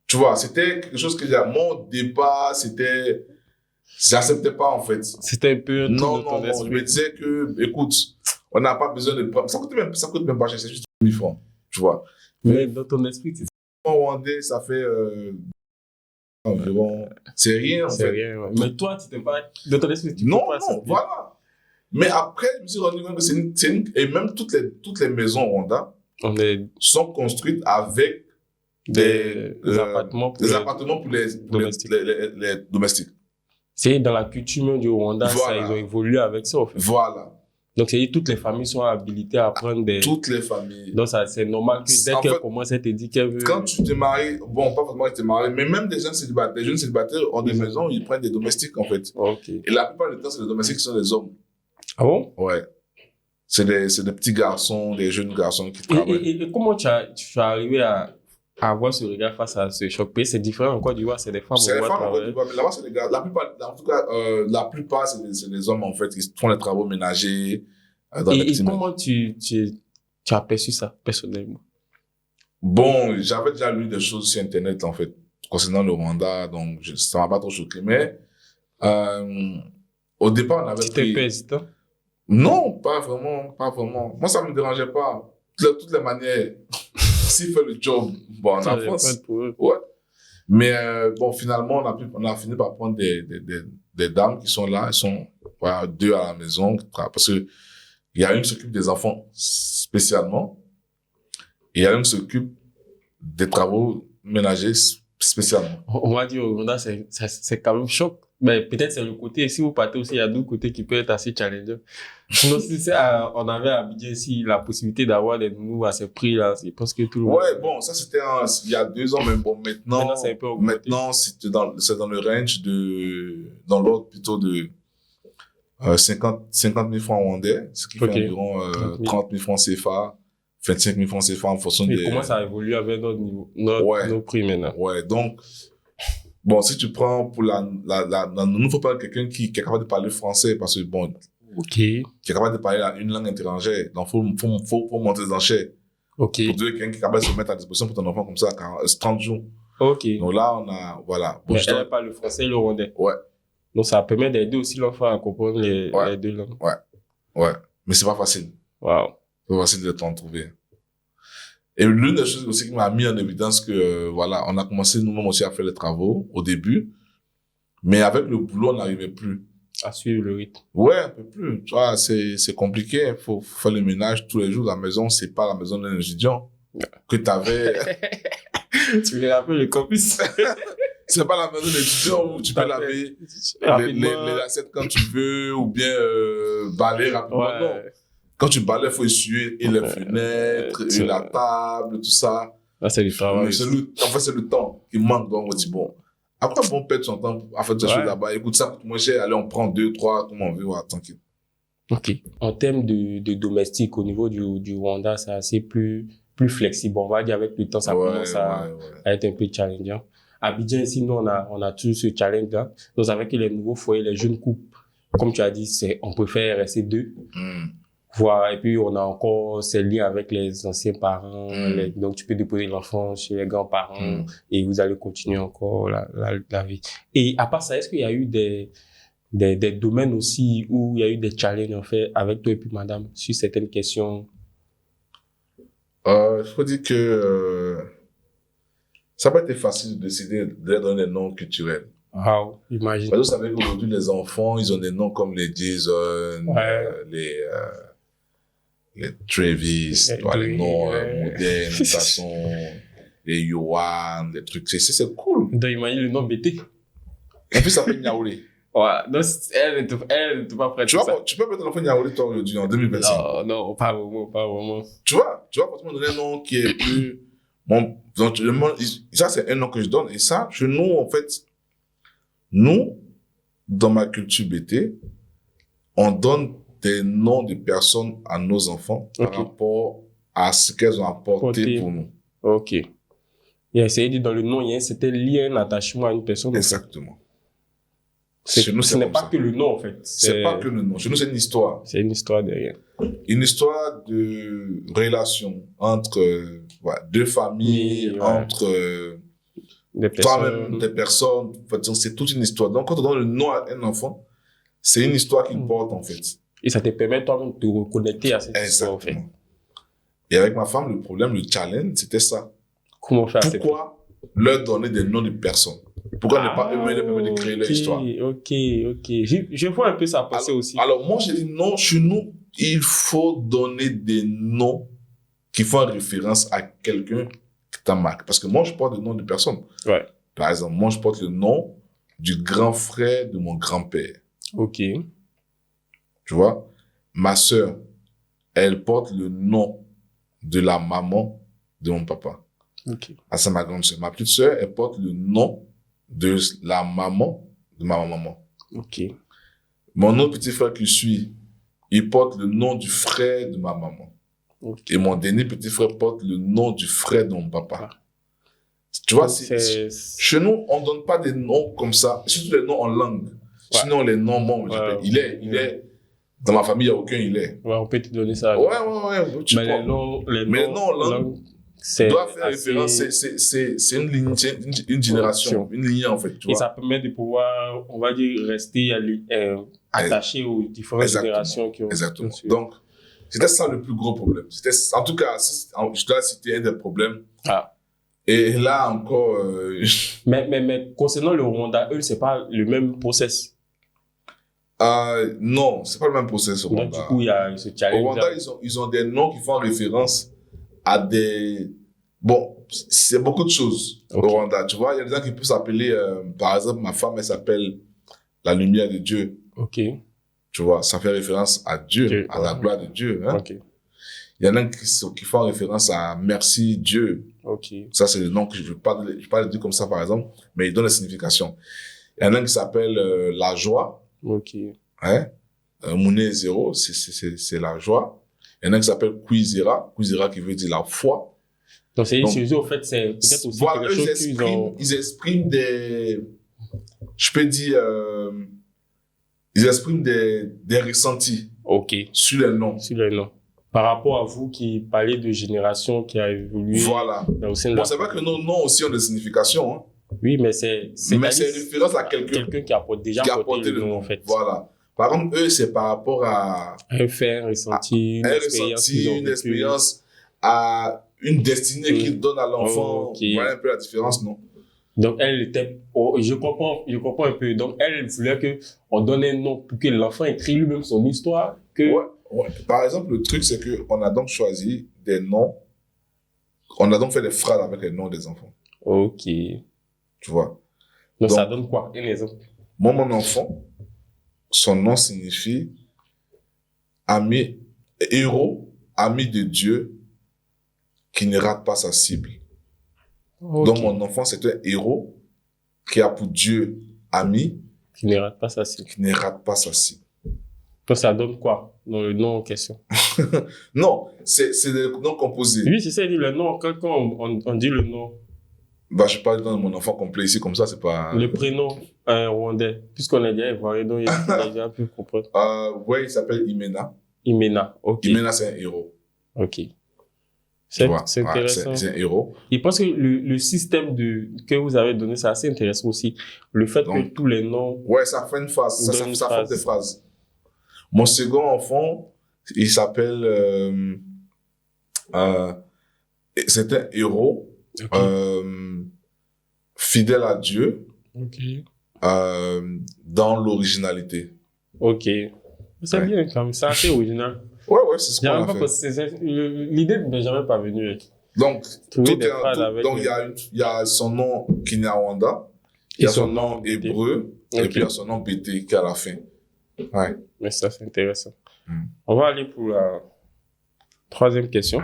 [SPEAKER 2] Tu vois, c'était quelque chose que mon départ, j'acceptais pas, en fait.
[SPEAKER 1] C'était un peu...
[SPEAKER 2] Non, je me disais que, écoute, on n'a pas besoin de... Ça coûte même pas cher, c'est juste un uniforme, tu vois.
[SPEAKER 1] Mais dans ton esprit, c'est...
[SPEAKER 2] En Rwandais, ça fait environ... C'est rien, en fait.
[SPEAKER 1] C'est rien, ouais. Mais toi, tu t'es pas... Dans ton esprit, tu
[SPEAKER 2] non, voilà. Mais après, je me suis rendu compte que et même toutes les maisons au Rwanda sont construites avec des appartements pour les domestiques.
[SPEAKER 1] C'est dans la culture même du Rwanda, voilà. Ils ont évolué avec ça, en fait.
[SPEAKER 2] Voilà.
[SPEAKER 1] Donc, c'est toutes les familles sont habilitées à prendre des...
[SPEAKER 2] Toutes les familles.
[SPEAKER 1] Donc, c'est normal que dès qu'elle commence, elle te dit qu'elle veut...
[SPEAKER 2] Quand tu te maries, bon, pas forcément que tu te maries, mais même des jeunes célibataires ont des maisons où ils prennent des domestiques, en fait.
[SPEAKER 1] Okay.
[SPEAKER 2] Et la plupart du temps, c'est les domestiques qui sont des hommes.
[SPEAKER 1] Ah bon?
[SPEAKER 2] Ouais. C'est des petits garçons, des jeunes garçons qui travaillent.
[SPEAKER 1] Et comment tu es arrivé à avoir ce regard face à ce choc? C'est différent en Côte d'Ivoire, c'est des femmes.
[SPEAKER 2] C'est des femmes en Côte d'Ivoire, mais là-bas, c'est des gars. La plupart, c'est des hommes, en fait, qui font les travaux ménagers.
[SPEAKER 1] Et comment tu as perçu ça, personnellement?
[SPEAKER 2] Bon, j'avais déjà lu des choses sur Internet, en fait, concernant le Rwanda, donc ça m'a pas trop choqué. Mais au départ, on avait
[SPEAKER 1] Tu étais un peu hésitant?
[SPEAKER 2] Non, pas vraiment. Moi, ça me dérangeait pas. De toutes les manières, s'il fait le job, bon, en France. Ouais. Mais bon, finalement, on a fini par prendre des dames qui sont là. voilà, 2 à la maison, parce que il y a une qui s'occupe des enfants spécialement, et il y a une qui s'occupe des travaux ménagers spécialement.
[SPEAKER 1] On va dire au Rwanda, c'est quand même choc. Mais peut-être c'est le côté, si vous partez aussi, il y a d'autres côtés qui peuvent être assez challengeants. Sinon, si on avait à Abidjan ici la possibilité d'avoir des nounous à ce prix-là, c'est parce que tout le monde.
[SPEAKER 2] Ouais, bon, ça c'était il y a 2 ans, mais bon, maintenant
[SPEAKER 1] c'est un peu augmenté.
[SPEAKER 2] Maintenant, c'est dans le range dans l'ordre plutôt de 50 000 francs rwandais, ce qui fait environ 30 000 francs CFA, 25 000 francs CFA en fonction des...
[SPEAKER 1] Et comment ça évolue avec notre niveau, nos prix maintenant?
[SPEAKER 2] Ouais, donc, bon, si tu prends pour il faut pas quelqu'un qui est capable de parler français, parce que bon, qui est capable de parler une langue étrangère, donc faut monter les enchères. Pour dire quelqu'un qui est capable de se mettre à disposition pour ton enfant comme ça, 30 jours.
[SPEAKER 1] Donc
[SPEAKER 2] là, on a, voilà.
[SPEAKER 1] Bon, elle parle le français et le rwandais.
[SPEAKER 2] Ouais.
[SPEAKER 1] Donc ça permet d'aider aussi l'enfant à comprendre les 2 langues.
[SPEAKER 2] Ouais. Mais c'est pas facile.
[SPEAKER 1] Wow.
[SPEAKER 2] C'est pas facile de t'en trouver. Et l'une des choses aussi qui m'a mis en évidence que, voilà, on a commencé nous-mêmes aussi à faire les travaux au début, mais avec le boulot, on n'arrivait plus
[SPEAKER 1] à suivre le rythme.
[SPEAKER 2] Ouais, un peu plus. Tu vois, c'est compliqué. Faut faire le ménage tous les jours. La maison, c'est pas la maison d'un étudiant que t'avais.
[SPEAKER 1] Tu me rappelles le campus.
[SPEAKER 2] C'est pas la maison d'un étudiant où tu peux laver les assiettes quand tu veux ou bien balayer rapidement. Ouais. Non. Quand tu balayes, faut essuyer les fenêtres, et la table, tout ça.
[SPEAKER 1] Ah, c'est du travail.
[SPEAKER 2] En fait, c'est le temps qui manque. Donc, on dit, bon, à quoi bon perdre son temps à faire des choses là-bas? Écoute, ça coûte moins cher. Allez, on prend 2, 3, comme on veut, ouais, tranquille.
[SPEAKER 1] Ok. En termes de domestique, au niveau du Rwanda, c'est assez plus flexible. On va dire, avec le temps, ça commence à être un peu challengeant. À Abidjan, ici, nous, on a toujours ce challenge-là. Donc, avec les nouveaux foyers, les jeunes couples, comme tu as dit, on préfère rester 2. Voilà. Et puis, on a encore ces liens avec les anciens parents. Donc, tu peux déposer l'enfant chez les grands-parents et vous allez continuer encore la vie. Et à part ça, est-ce qu'il y a eu des domaines aussi où il y a eu des challenges, en fait, avec toi et puis madame, sur certaines questions?
[SPEAKER 2] Il faut dire que ça n'a pas été facile de décider de donner des noms culturels.
[SPEAKER 1] Wow, imagine.
[SPEAKER 2] Vous savez qu'aujourd'hui, les enfants, ils ont des noms comme les Jason, les Travis, les noms modernes, de toute façon, les Yohan, les trucs. C'est cool.
[SPEAKER 1] Donc, imagine le nom BT.
[SPEAKER 2] Et puis, ça fait Niaoulé.
[SPEAKER 1] Ouais, donc elle n'était pas prête.
[SPEAKER 2] Tu peux mettre l'enfant Niaoulé, toi, aujourd'hui, en 2025.
[SPEAKER 1] Non, pas vraiment.
[SPEAKER 2] Tu vois, quand tu me donnes un nom qui est plus, bon, ça, c'est un nom que je donne. Et ça, chez nous, en fait, nous, dans ma culture BT, on donne des noms de personnes à nos enfants par rapport à ce qu'elles ont apporté pour nous.
[SPEAKER 1] Ok. Il a essayé de dire dans le nom, c'était lié à un attachement à une personne.
[SPEAKER 2] Exactement.
[SPEAKER 1] Chez nous, ce n'est pas que le nom, en fait.
[SPEAKER 2] C'est pas que le nom. Chez nous, c'est une histoire.
[SPEAKER 1] C'est une histoire derrière.
[SPEAKER 2] Une histoire de relation entre 2 familles, entre toi-même, des personnes. En fait, c'est toute une histoire. Donc, quand on donne le nom à un enfant, c'est une histoire qu'il porte, en fait.
[SPEAKER 1] Et ça te permet toi-même de te reconnecter à cette histoire, en fait.
[SPEAKER 2] Et avec ma femme, le problème, le challenge, c'était ça.
[SPEAKER 1] Comment faire?
[SPEAKER 2] Pourquoi leur donner des noms de personnes? Pourquoi ne pas eux-mêmes de créer leur histoire?
[SPEAKER 1] Ok. Je vois un peu ça passer aussi.
[SPEAKER 2] Alors, moi, j'ai dit non, chez nous, il faut donner des noms qui font référence à quelqu'un qui t'a marqué. Parce que moi, je porte le nom de personne.
[SPEAKER 1] Ouais.
[SPEAKER 2] Par exemple, moi, je porte le nom du grand frère de mon grand-père.
[SPEAKER 1] Ok.
[SPEAKER 2] Tu vois? Ma sœur, elle porte le nom de la maman de mon papa.
[SPEAKER 1] Ok.
[SPEAKER 2] Ah, c'est ma grande sœur. Ma petite sœur, elle porte le nom de la maman de ma maman.
[SPEAKER 1] Ok.
[SPEAKER 2] Mon autre petit frère qui suit, il porte le nom du frère de ma maman. Okay. Et mon dernier petit frère porte le nom du frère de mon papa. Tu vois, chez nous, on donne pas des noms comme ça, surtout les noms en langue. Sinon, les noms, moi, il est, dans ma famille, il n'y a aucun il est.
[SPEAKER 1] Ouais, on peut te donner ça.
[SPEAKER 2] Ouais.
[SPEAKER 1] Mais les noms
[SPEAKER 2] en langue, doit faire référence, c'est une ligne, une génération, une lignée, en fait. Tu vois.
[SPEAKER 1] Et ça permet de pouvoir, on va dire, rester attaché aux différentes générations qui ont.
[SPEAKER 2] Exactement. Donc, c'était ça le plus gros problème. En tout cas, je dois citer un des problèmes. Et là encore.
[SPEAKER 1] Mais concernant le Rwanda, eux, c'est pas le même process.
[SPEAKER 2] Non, c'est pas le même process au Rwanda.
[SPEAKER 1] Donc, du coup, il y a ce challenge.
[SPEAKER 2] Au Rwanda, ils ont des noms qui font référence à des... Bon, c'est beaucoup de choses au Rwanda. Tu vois, il y a des gens qui peuvent s'appeler... par exemple, ma femme, elle s'appelle la lumière de Dieu.
[SPEAKER 1] Ok.
[SPEAKER 2] Tu vois, ça fait référence à Dieu, à la gloire de Dieu. Hein?
[SPEAKER 1] Ok.
[SPEAKER 2] Il y en a qui font référence à merci Dieu.
[SPEAKER 1] Ok.
[SPEAKER 2] Ça, c'est le nom que je ne veux pas le dire comme ça, par exemple, mais il donne la signification. Il y en a qui s'appelle la joie.
[SPEAKER 1] Ok.
[SPEAKER 2] Hein? Mouné zéro, c'est la joie. Il y en a qui s'appelle Kwizera qui veut dire la foi.
[SPEAKER 1] Donc, c'est chez eux, en fait, c'est peut-être aussi
[SPEAKER 2] voilà,
[SPEAKER 1] quelque chose qu'ils ont...
[SPEAKER 2] Ils expriment des... Je peux dire... ils expriment des ressentis.
[SPEAKER 1] Ok.
[SPEAKER 2] Sur les noms.
[SPEAKER 1] Sur les noms. Par rapport à vous qui parlez de génération qui a évolué.
[SPEAKER 2] Voilà. Bon, c'est vrai que nos noms aussi ont des significations. Hein.
[SPEAKER 1] Oui, mais c'est
[SPEAKER 2] référence à quelqu'un
[SPEAKER 1] qui a déjà porté le nom, en fait.
[SPEAKER 2] Voilà. Par contre, eux, c'est par rapport à...
[SPEAKER 1] Un fait, un ressenti, une
[SPEAKER 2] expérience, à une destinée qu'ils donnent à l'enfant. Voilà un peu la différence, non?
[SPEAKER 1] Donc, elle était... je comprends un peu. Donc, elle voulait qu'on donne un nom pour que l'enfant écrit lui-même son histoire.
[SPEAKER 2] Ouais. Par exemple, le truc, c'est qu'on a donc choisi des noms. On a donc fait des phrases avec les noms des enfants.
[SPEAKER 1] Ok.
[SPEAKER 2] Tu vois.
[SPEAKER 1] Donc ça donne quoi? Un exemple.
[SPEAKER 2] Moi, mon enfant, son nom signifie héros, ami de Dieu, qui ne rate pas sa cible. Okay. Donc, mon enfant, c'est un héros qui a pour Dieu ami.
[SPEAKER 1] Qui ne rate pas sa cible.
[SPEAKER 2] Qui ne rate pas sa cible.
[SPEAKER 1] Donc, ça donne quoi dans le nom en question?
[SPEAKER 2] Non, c'est des noms composés.
[SPEAKER 1] Oui, c'est ça, il dit le nom. Quand on dit le nom.
[SPEAKER 2] Bah, je parle de mon enfant complet ici, comme ça, c'est pas...
[SPEAKER 1] Le prénom rwandais, puisqu'on a déjà évoqué, donc il a déjà pu comprendre.
[SPEAKER 2] Ouais, il s'appelle Imena.
[SPEAKER 1] Imena, ok.
[SPEAKER 2] Imena, c'est un héros.
[SPEAKER 1] Ok. C'est intéressant.
[SPEAKER 2] C'est un héros.
[SPEAKER 1] Et parce que le système que vous avez donné, c'est assez intéressant aussi. Le fait que tous les noms...
[SPEAKER 2] Ouais, ça fait une phrase. Ça forme des phrases. Mon second enfant, il s'appelle... c'est un héros. Okay. Fidèle à Dieu.
[SPEAKER 1] Okay.
[SPEAKER 2] Dans l'originalité.
[SPEAKER 1] Ok. C'est bien, quand même. C'est assez original.
[SPEAKER 2] Ouais, c'est ce qu'on a fait.
[SPEAKER 1] L'idée ne m'est jamais pas venue.
[SPEAKER 2] Donc, il y a son nom Kinyarwanda, il y a son nom hébreu, et puis il y a son nom BT qui est à la fin. Ouais.
[SPEAKER 1] Mais ça, c'est intéressant. On va aller pour la troisième question.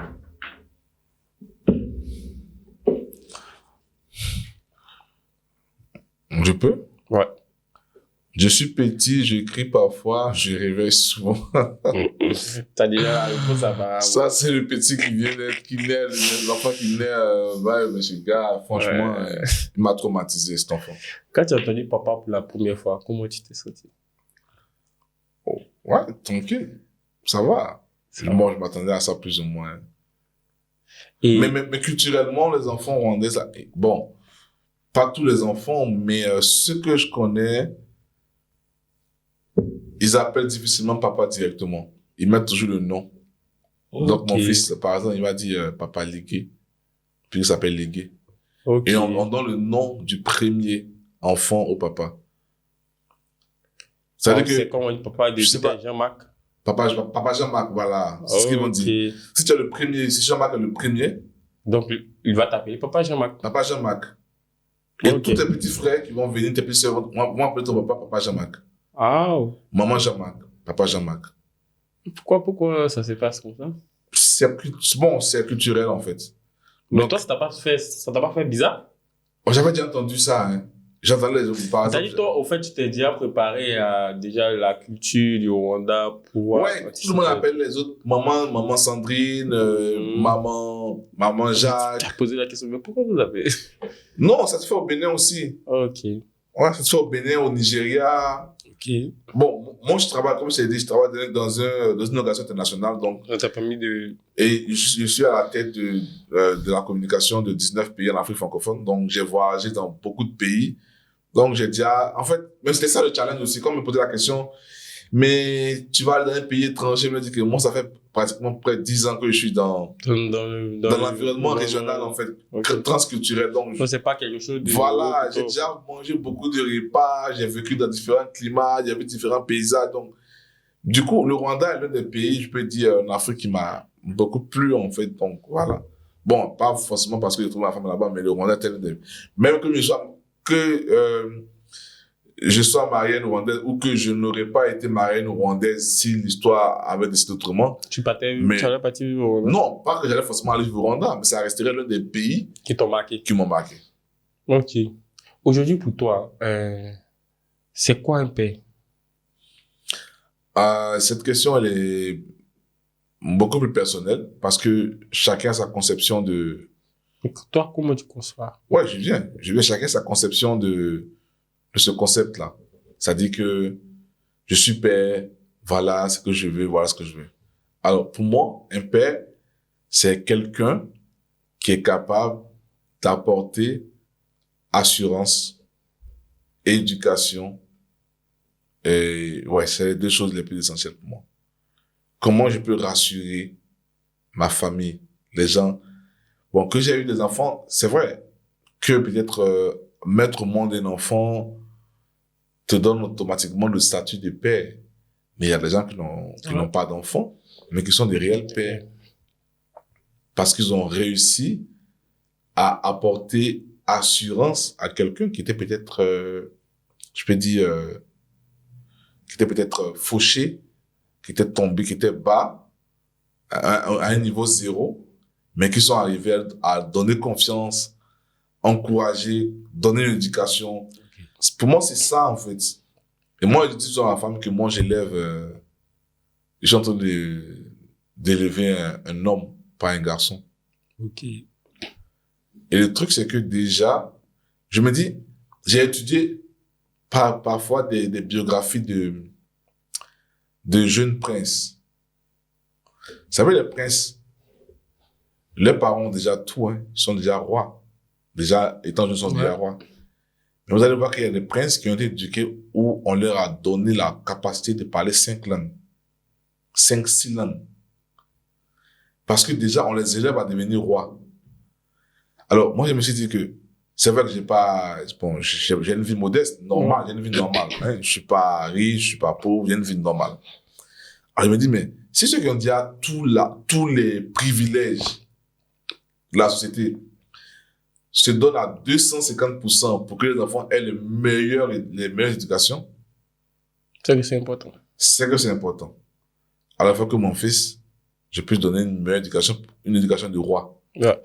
[SPEAKER 2] Je peux?
[SPEAKER 1] Ouais.
[SPEAKER 2] Je suis petit, je crie parfois, je réveille souvent.
[SPEAKER 1] T'as déjà la réponse à part.
[SPEAKER 2] Ça, c'est le petit qui naît, l'enfant qui naît, ouais, monsieur gars, franchement, il m'a traumatisé, cet enfant.
[SPEAKER 1] Quand tu as entendu papa pour la première fois, comment tu t'es senti?
[SPEAKER 2] Oh, ouais, tranquille. Ça va. Moi, je m'attendais à ça plus ou moins. Mais culturellement, les enfants rwandais, bon, pas tous les enfants, mais ceux que je connais, ils appellent difficilement papa directement. Ils mettent toujours le nom. Okay. Donc, mon fils, par exemple, il va dire papa Légué. Puis il s'appelle Légué. Okay. Et on donne le nom du premier enfant au papa.
[SPEAKER 1] C'est comme un papa de Jean-Marc.
[SPEAKER 2] Papa Jean-Marc, voilà. C'est ce qu'ils vont dire. Si tu es le premier, si Jean-Marc est le premier.
[SPEAKER 1] Donc, il va t'appeler papa Jean-Marc.
[SPEAKER 2] Papa Jean-Marc. Et tous tes petits frères qui vont venir, tes petits soeurs, vont appeler ton papa Jean-Marc.
[SPEAKER 1] Ah.
[SPEAKER 2] Maman Jean-Marc, papa Jean-Marc.
[SPEAKER 1] Pourquoi ça se passe comme ça?
[SPEAKER 2] C'est culturel en fait.
[SPEAKER 1] Mais donc, toi, ça t'a pas fait bizarre?
[SPEAKER 2] J'avais déjà entendu ça, hein. J'entendais les autres, par exemple.
[SPEAKER 1] C'est-à-dire, toi, au fait, tu t'es déjà préparé à déjà la culture du Rwanda pour...
[SPEAKER 2] Ouais, tout le monde appelle les autres maman Sandrine, maman Jacques.
[SPEAKER 1] Tu as posé la question, mais pourquoi vous avez...
[SPEAKER 2] Non, ça se fait au Bénin aussi.
[SPEAKER 1] Ok.
[SPEAKER 2] Ouais, ça se fait au Bénin, au Nigeria.
[SPEAKER 1] Ok.
[SPEAKER 2] Bon, moi, je travaille, comme je t'ai dit, je travaille dans une organisation internationale, donc...
[SPEAKER 1] Ça t'a permis de...
[SPEAKER 2] Et je suis à la tête de la communication de 19 pays en Afrique francophone, donc j'ai voyagé dans beaucoup de pays. Donc, j'ai déjà, en fait, même c'était ça le challenge aussi, quand on me posait la question, Mais tu vas aller dans un pays étranger, me dire que moi, ça fait pratiquement près de 10 ans que je suis dans l'environnement régional, en fait, transculturel. Donc,
[SPEAKER 1] c'est pas quelque chose de...
[SPEAKER 2] Voilà, j'ai déjà mangé beaucoup de repas, j'ai vécu dans différents climats, il y avait différents paysages. Donc, du coup, le Rwanda est l'un des pays, je peux dire, en Afrique qui m'a beaucoup plu, en fait. Donc, voilà. Bon, pas forcément parce que j'ai trouvé ma femme là-bas, mais le Rwanda est tel des... Même que je sois marié rwandaise ou que je n'aurais pas été marié rwandaise si l'histoire avait décidé autrement.
[SPEAKER 1] Tu allais partir vivre au Rwanda?
[SPEAKER 2] Non, pas que j'allais forcément aller vivre au Rwanda, mais ça resterait l'un des pays
[SPEAKER 1] qui t'ont marqué.
[SPEAKER 2] Qui m'ont marqué.
[SPEAKER 1] Ok. Aujourd'hui, pour toi, c'est quoi un père?
[SPEAKER 2] Cette question, elle est beaucoup plus personnelle parce que chacun a sa conception de...
[SPEAKER 1] Toi, comment tu conçois?
[SPEAKER 2] Ouais, je viens. Chacun a sa conception de ce concept-là. Ça dit que je suis père, voilà ce que je veux, voilà ce que je veux. Alors, pour moi, un père, c'est quelqu'un qui est capable d'apporter assurance, éducation, et ouais, c'est les deux choses les plus essentielles pour moi. Comment je peux rassurer ma famille, les gens. Bon, que j'ai eu des enfants, c'est vrai que peut-être mettre au monde un enfant te donne automatiquement le statut de père. Mais il y a des gens qui n'ont pas d'enfants, mais qui sont des réels pères. Parce qu'ils ont réussi à apporter assurance à quelqu'un qui était peut-être, je peux dire, qui était peut-être fauché, qui était tombé, qui était bas, à un niveau zéro, mais qui sont arrivés à donner confiance, encourager, donner une éducation. Pour moi, c'est ça, en fait. Et moi, je dis toujours à ma femme que moi, je suis en train d'élever un homme, pas un garçon.
[SPEAKER 1] Ok.
[SPEAKER 2] Et le truc, c'est que déjà, je me dis, j'ai étudié parfois des biographies de jeunes princes. Vous savez, les princes, leurs parents ont déjà tout, hein, sont déjà rois. Déjà, étant jeunes, sont déjà rois. Mais vous allez voir qu'il y a des princes qui ont été éduqués où on leur a donné la capacité de parler 5 langues. 5, 6 langues. Parce que déjà, on les élève à devenir rois. Alors, moi, je me suis dit que c'est vrai que j'ai une vie modeste, normale, j'ai une vie normale. Hein. Je suis pas riche, je suis pas pauvre, j'ai une vie normale. Alors, je me dis, mais si ceux qui ont déjà tous les privilèges de la société se donnent à 250% pour que les enfants aient les meilleures éducations.
[SPEAKER 1] C'est que c'est important.
[SPEAKER 2] C'est que c'est important. À la fois que mon fils, je puisse donner une meilleure éducation, une éducation de roi.
[SPEAKER 1] Yeah.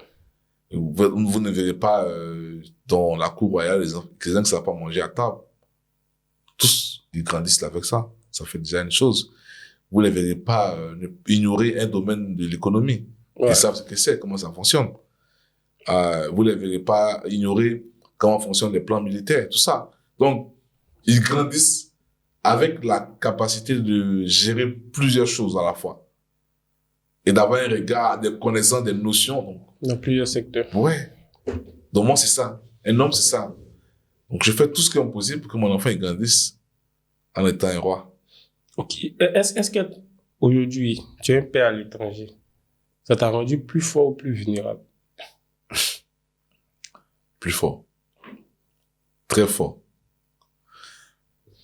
[SPEAKER 2] Vous ne verrez pas dans la cour royale les gens qui ne savent pas manger à table. Tous, ils grandissent avec ça. Ça fait déjà une chose. Vous ne les verrez pas ignorer un domaine de l'économie. Ouais. Ils savent ce que c'est, comment ça fonctionne. Vous ne les verrez pas ignorer comment fonctionnent les plans militaires, tout ça. Donc, ils grandissent avec la capacité de gérer plusieurs choses à la fois. Et d'avoir un regard, des connaissances, des notions. Donc,
[SPEAKER 1] dans plusieurs secteurs.
[SPEAKER 2] Ouais. Donc, moi, c'est ça. Un homme, c'est ça. Donc, je fais tout ce qui est possible pour que mon enfant il grandisse en étant un roi.
[SPEAKER 1] Ok. Est-ce qu'aujourd'hui, tu es un père à l'étranger, ça t'a rendu plus fort ou plus vulnérable?
[SPEAKER 2] Plus fort. Très fort.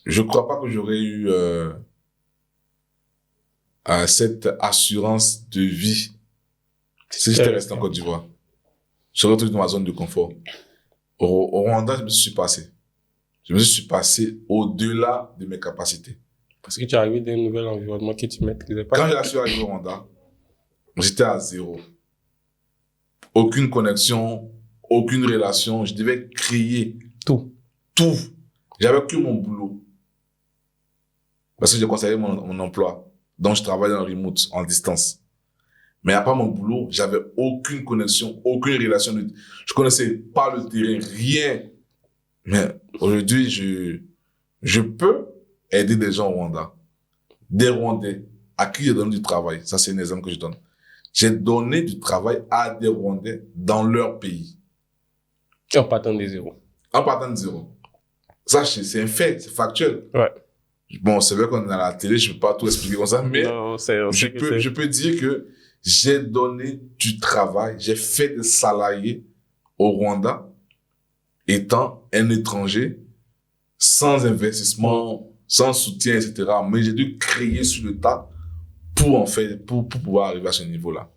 [SPEAKER 2] Je crois pas que j'aurais eu cette assurance de vie si j'étais resté en Côte d'Ivoire. Je serais retrouvé dans ma zone de confort. Au Rwanda, je me suis passé. Je me suis passé au-delà de mes capacités.
[SPEAKER 1] Parce que tu es arrivé dans un nouvel environnement que tu maîtrisais pas.
[SPEAKER 2] Quand je suis arrivé au Rwanda, j'étais à zéro. Aucune connexion, aucune relation. Je devais créer
[SPEAKER 1] tout.
[SPEAKER 2] J'avais que mon boulot. Parce que j'ai conservé mon emploi. Donc, je travaillais en remote, en distance. Mais à part mon boulot, j'avais aucune connexion, aucune relation. Je connaissais pas le terrain, rien. Mais aujourd'hui, je peux aider des gens au Rwanda. Des Rwandais à qui je donne du travail. Ça, c'est un exemple que je donne. J'ai donné du travail à des Rwandais dans leur pays.
[SPEAKER 1] En partant de zéro.
[SPEAKER 2] En partant de zéro. Ça, c'est un fait, c'est factuel.
[SPEAKER 1] Ouais.
[SPEAKER 2] Bon, c'est vrai qu'on est à la télé, je peux pas tout expliquer comme ça, mais
[SPEAKER 1] non,
[SPEAKER 2] je peux dire que j'ai donné du travail, j'ai fait des salariés au Rwanda, étant un étranger, sans investissement, sans soutien, etc. Mais j'ai dû créer sur le tas pour pouvoir arriver à ce niveau-là.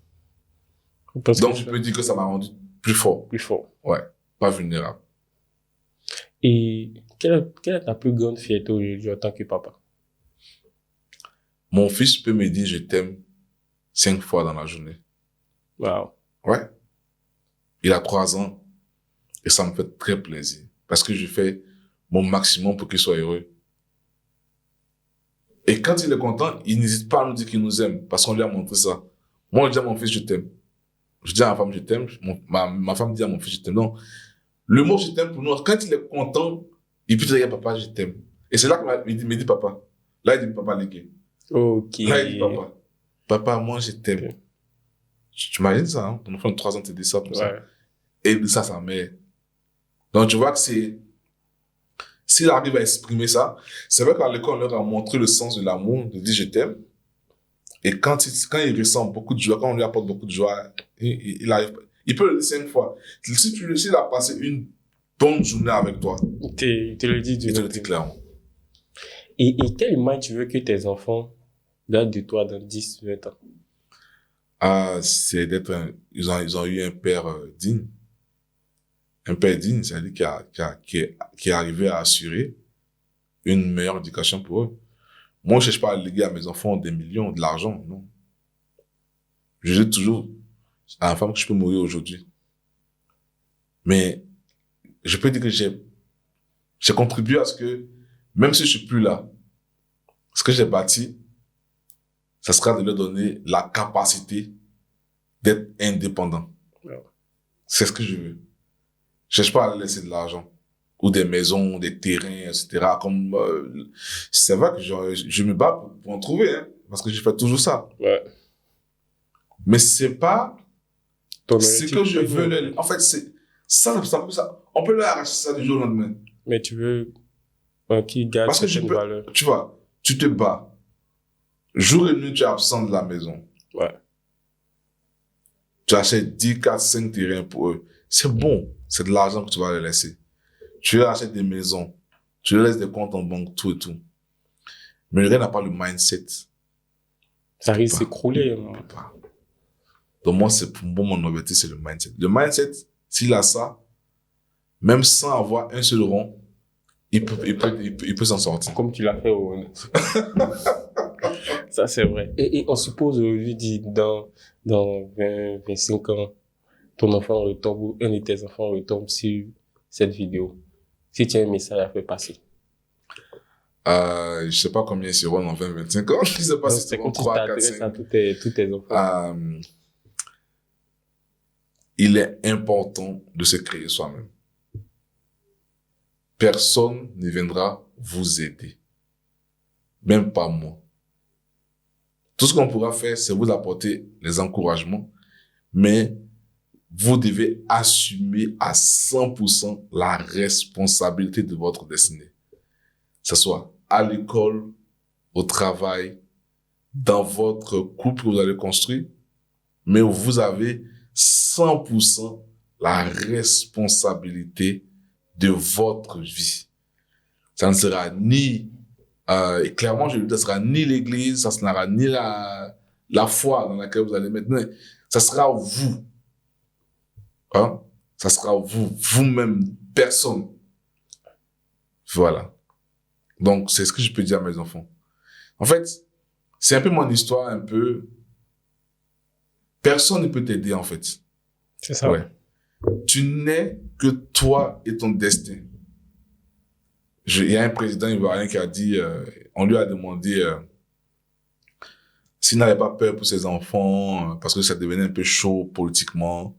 [SPEAKER 2] Donc, je peux dire que ça m'a rendu plus fort.
[SPEAKER 1] Plus fort.
[SPEAKER 2] Ouais, pas vulnérable.
[SPEAKER 1] Et quelle est ta plus grande fierté aujourd'hui en tant que papa?
[SPEAKER 2] Mon fils peut me dire je t'aime 5 fois dans la journée.
[SPEAKER 1] Wow.
[SPEAKER 2] Ouais. Il a 3 ans et ça me fait très plaisir parce que je fais mon maximum pour qu'il soit heureux. Et quand il est content, il n'hésite pas à nous dire qu'il nous aime parce qu'on lui a montré ça. Moi, je dis à mon fils je t'aime. Je dis à ma femme je t'aime. Ma femme dit à mon fils je t'aime. Donc, le mot je t'aime pour nous, quand il est content, il peut dire papa je t'aime. Et c'est là qu'il me dit papa. Là, il dit papa légué.
[SPEAKER 1] Ok.
[SPEAKER 2] Là, il dit papa. Papa, moi je t'aime. Okay. Tu imagines ça, hein? Ton enfant de 3 ans te dit ça comme ça. Et il dit ça à sa mère. Donc, tu vois que s'il arrive à exprimer ça, c'est vrai qu'à l'école, on leur a montré le sens de l'amour, de dire je t'aime. Et quand il ressent beaucoup de joie, quand on lui apporte beaucoup de joie, il peut le dire 5 fois. S'il a passé une bonne journée avec toi,
[SPEAKER 1] il te le dit.
[SPEAKER 2] Il te le dit clairement.
[SPEAKER 1] Et quelle image tu veux que tes enfants gardent de toi dans 10, 20 ans?
[SPEAKER 2] Ah, c'est ils ont eu un père digne. Un père digne, c'est-à-dire qui est arrivé à assurer une meilleure éducation pour eux. Moi, je ne cherche pas à léguer à mes enfants des millions, de l'argent, non. Je dis toujours à la femme que je peux mourir aujourd'hui. Mais je peux dire que j'ai contribué à ce que, même si je suis plus là, ce que j'ai bâti, ça sera de leur donner la capacité d'être indépendant. Ouais. C'est ce que je veux. Je cherche pas à leur laisser de l'argent ou des maisons, des terrains, etc. Comme c'est vrai que je me bats pour en trouver, hein, parce que je fais toujours ça. Ouais. Mais c'est pas ce que je veux. En fait, c'est ça. On peut leur arracher ça du jour au lendemain.
[SPEAKER 1] Mais tu veux qu'ils gardent certaines valeurs.
[SPEAKER 2] Tu vois, tu te bats. Jour et nuit, tu es absent de la maison.
[SPEAKER 1] Ouais.
[SPEAKER 2] Tu achètes 10, 4, 5 terrains pour eux. C'est bon. C'est de l'argent que tu vas leur laisser. Tu leur achètes des maisons. Tu leur laisses des comptes en banque, tout et tout. Mais le gars n'a pas le mindset.
[SPEAKER 1] Ça risque de s'écrouler.
[SPEAKER 2] Donc moi, pour moi, mon objectif, c'est le mindset. Le mindset, s'il a ça, même sans avoir un seul rond, il peut s'en sortir.
[SPEAKER 1] Comme tu l'as fait au Rwanda. Ça, c'est vrai. Et on suppose aujourd'hui, dans 20, 25 ans, ton enfant retombe ou un de tes enfants retombe sur cette vidéo. Si tu as un message à faire passer.
[SPEAKER 2] Je sais pas combien ils seront dans 20, 25 ans. Je sais pas si c'est comme 3, 4, 5.
[SPEAKER 1] À tous tes enfants.
[SPEAKER 2] Il est important de se créer soi-même. Personne ne viendra vous aider. Même pas moi. Tout ce qu'on pourra faire, c'est vous apporter les encouragements, mais vous devez assumer à 100% la responsabilité de votre destinée. Que ce soit à l'école, au travail, dans votre couple que vous allez construire, mais vous avez 100% la responsabilité de votre vie. Ça ne sera ni, et clairement je le dis, ça ne sera ni l'église, ça ne sera ni la foi dans laquelle vous allez mettre, ça sera vous. Hein? Ça sera vous-même, personne. Voilà. Donc, c'est ce que je peux dire à mes enfants. En fait, c'est un peu mon histoire, un peu. Personne ne peut t'aider, en fait.
[SPEAKER 1] C'est ça.
[SPEAKER 2] Ouais. Tu n'es que toi et ton destin. Il y a un président ivoirien qui a dit, on lui a demandé s'il n'avait pas peur pour ses enfants, parce que ça devenait un peu chaud politiquement.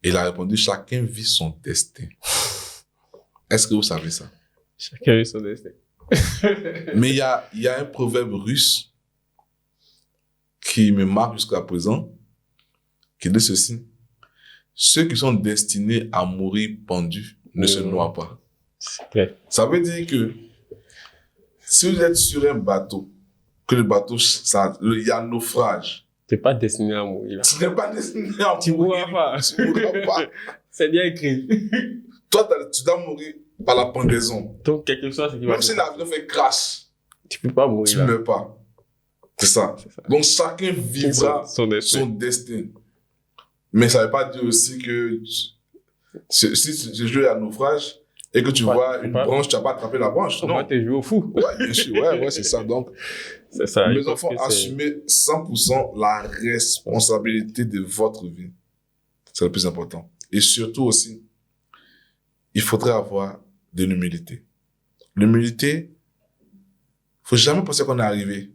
[SPEAKER 2] Et il a répondu, chacun vit son destin. Est-ce que vous savez ça?
[SPEAKER 1] Chacun vit son destin.
[SPEAKER 2] Mais il y a un proverbe russe qui me marque jusqu'à présent, qui dit ceci. Ceux qui sont destinés à mourir pendus ne se noient pas.
[SPEAKER 1] Ouais.
[SPEAKER 2] Ça veut dire que Si vous êtes sur un bateau, que le bateau, il y a un naufrage.
[SPEAKER 1] Tu n'es pas destiné à mourir, là.
[SPEAKER 2] Tu n'es pas destiné à mourir.
[SPEAKER 1] Tu mourras pas.
[SPEAKER 2] Tu mourras pas.
[SPEAKER 1] C'est bien écrit.
[SPEAKER 2] Toi, tu dois mourir par la pendaison.
[SPEAKER 1] Donc, quelque chose, c'est qui va.
[SPEAKER 2] Même si l'avion fait crash,
[SPEAKER 1] tu peux pas mourir.
[SPEAKER 2] Tu ne meurs pas. C'est ça. Donc, chacun vivra son destin. Mais ça ne veut pas dire aussi que si tu joues à naufrage et que tu vois une branche, tu n'as pas attrapé la branche.
[SPEAKER 1] Non, tu joues au fou.
[SPEAKER 2] Ouais, bien sûr. Ouais, c'est ça. Donc,
[SPEAKER 1] c'est ça.
[SPEAKER 2] Les enfants, assumez 100% la responsabilité de votre vie. C'est le plus important. Et surtout aussi, il faudrait avoir de l'humilité. L'humilité, faut jamais penser qu'on est arrivé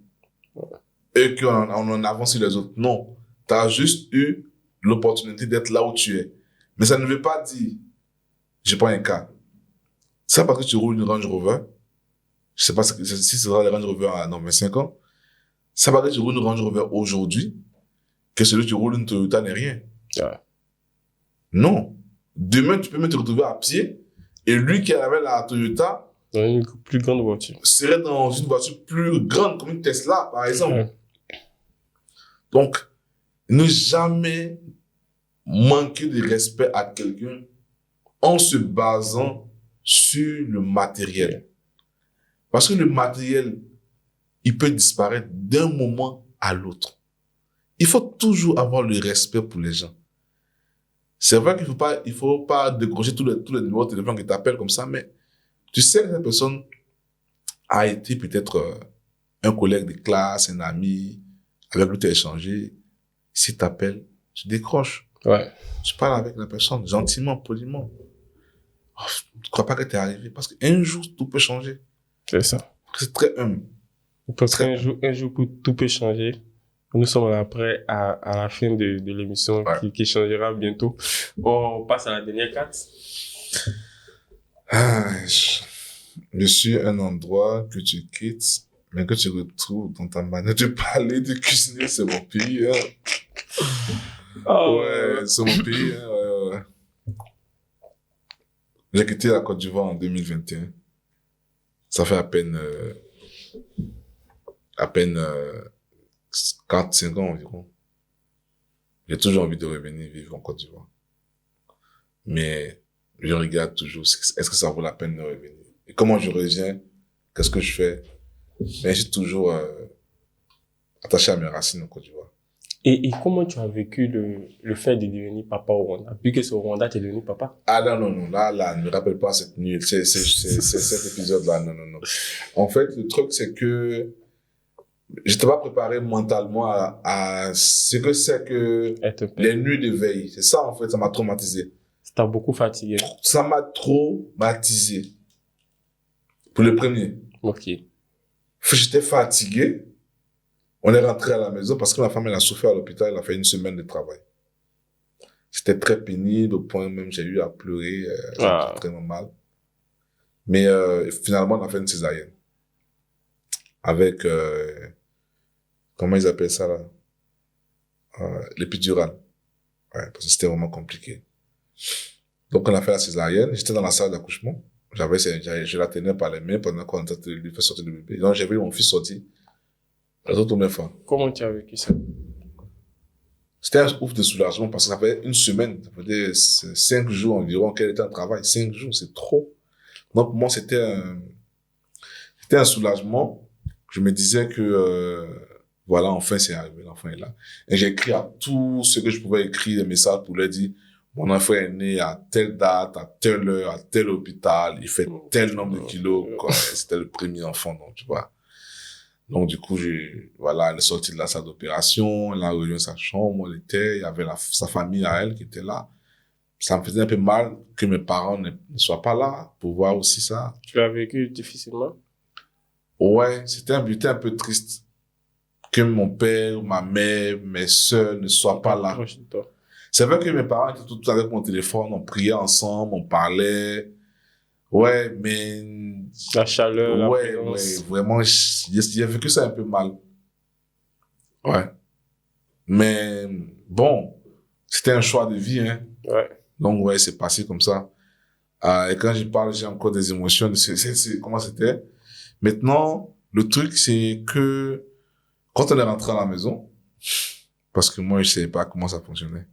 [SPEAKER 2] et qu'on en avance sur les autres. Non. Tu as juste eu l'opportunité d'être là où tu es. Mais ça ne veut pas dire, je prends un cas. Ça parce que tu roules une Range Rover, je sais pas si ce sera la Range Rover dans 25 ans, ça parce que tu roules une Range Rover aujourd'hui, que celui qui roule une Toyota n'est rien.
[SPEAKER 1] Ouais.
[SPEAKER 2] Non. Demain, tu peux même te retrouver à pied et lui qui avait la Toyota,
[SPEAKER 1] dans une plus grande voiture.
[SPEAKER 2] Serait dans une voiture plus grande, comme une Tesla, par exemple. Donc, ne jamais manquer de respect à quelqu'un en se basant sur le matériel. Parce que le matériel, il peut disparaître d'un moment à l'autre. Il faut toujours avoir le respect pour les gens. C'est vrai qu'il ne faut pas décrocher tous les numéros de téléphone qui t'appellent comme ça, mais tu sais que cette personne a été peut-être un collègue de classe, un ami, avec qui tu as échangé. S'il t'appelle, tu décroches.
[SPEAKER 1] Ouais.
[SPEAKER 2] Tu parles avec la personne, gentiment, poliment. Oh, je ne crois pas que tu es arrivé, parce qu'un jour, tout peut changer.
[SPEAKER 1] C'est ça.
[SPEAKER 2] C'est très humble.
[SPEAKER 1] Parce qu'un jour, tout peut changer. Nous sommes après à la fin de l'émission qui changera bientôt. On passe à la dernière carte.
[SPEAKER 2] Je suis un endroit que tu quittes, mais que tu retrouves dans ta manière de parler, de cuisiner. C'est mon pays. Hein. Ouais, c'est mon pays. Hein, ouais. J'ai quitté la Côte d'Ivoire en 2021. Ça fait à peine 4-5 ans environ. J'ai toujours envie de revenir vivre en Côte d'Ivoire. Mais je regarde toujours, est-ce que ça vaut la peine de revenir? Et comment je reviens? Qu'est-ce que je fais? Mais je suis toujours attaché à mes racines en Côte d'Ivoire.
[SPEAKER 1] Et comment tu as vécu le fait de devenir papa au Rwanda? Puis que c'est au Rwanda, tu es devenu papa?
[SPEAKER 2] Ah non, là, ne me rappelle pas cette nuit, c'est cet épisode-là, non. En fait, le truc, c'est que j'étais pas préparé mentalement à ce que c'est que les nuits de veille. C'est ça, en fait, ça m'a traumatisé.
[SPEAKER 1] Ça t'a beaucoup fatigué?
[SPEAKER 2] Ça m'a traumatisé. Pour le premier.
[SPEAKER 1] Ok.
[SPEAKER 2] J'étais fatigué. On est rentré à la maison parce que ma femme, elle a souffert à l'hôpital. Elle a fait 1 semaine de travail. C'était très pénible, au point même j'ai eu à pleurer. J'avais vraiment mal. Mais finalement, on a fait une césarienne. Avec, comment ils appellent ça là? L'épidurale. Ouais, parce que c'était vraiment compliqué. Donc, on a fait la césarienne. J'étais dans la salle d'accouchement. Je la tenais par les mains pendant qu'on était lui faire sortir le bébé. Donc, j'ai vu mon fils sortir. La toute première fois.
[SPEAKER 1] Comment tu as vécu ça?
[SPEAKER 2] C'était un ouf de soulagement parce que ça fait 1 semaine. Ça faisait 5 jours environ qu'elle était en travail. 5 jours, c'est trop. Donc, pour moi, c'était un soulagement. Je me disais que, voilà, enfin, c'est arrivé. L'enfant est là. Et j'ai écrit à tout ce que je pouvais écrire, des messages pour leur dire, mon enfant est né à telle date, à telle heure, à tel hôpital, il fait tel nombre de kilos, quoi. C'était le premier enfant, donc, tu vois. Donc, du coup, voilà, elle est sortie de la salle d'opération, elle a rejoint sa chambre, il y avait sa famille à elle qui était là. Ça me faisait un peu mal que mes parents ne soient pas là pour voir aussi ça.
[SPEAKER 1] Tu l'as vécu difficilement?
[SPEAKER 2] Ouais, c'était un peu triste que mon père, ma mère, mes sœurs ne soient pas là. C'est vrai que mes parents étaient tout le temps avec mon téléphone, on priait ensemble, on parlait. Ouais, mais...
[SPEAKER 1] La chaleur,
[SPEAKER 2] ouais, vraiment, j'ai vécu ça un peu mal. Ouais. Mais bon, c'était un choix de vie, hein.
[SPEAKER 1] Ouais.
[SPEAKER 2] Donc, ouais, c'est passé comme ça. Et quand j'y parle, j'ai encore des émotions. Comment c'était? Maintenant, le truc, c'est que quand on est rentré à la maison, parce que moi, je savais pas comment ça fonctionnait.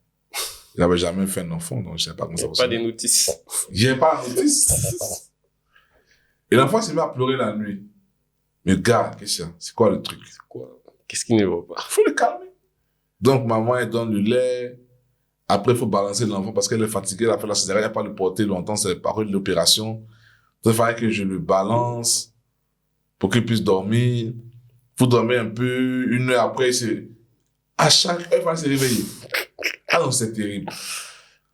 [SPEAKER 2] Il n'avait jamais fait un enfant, donc je savais pas comment ça fonctionnait.
[SPEAKER 1] Pas des notices.
[SPEAKER 2] Il n'y avait pas de notice. Et l'enfant s'est mis à pleurer la nuit. Mais gars, Christian, c'est quoi le truc?
[SPEAKER 1] C'est quoi? Qu'est-ce qui ne va pas?
[SPEAKER 2] Faut le calmer. Donc, maman, elle donne le lait. Après, il faut balancer l'enfant parce qu'elle est fatiguée. Elle a fait la césarienne. Elle n'a pas le porter longtemps. C'est par de l'opération. Donc, il fallait que je le balance pour qu'il puisse dormir. Faut dormir un peu. 1 heure après, à chaque heure, il fallait se réveiller. Ah non, c'est terrible.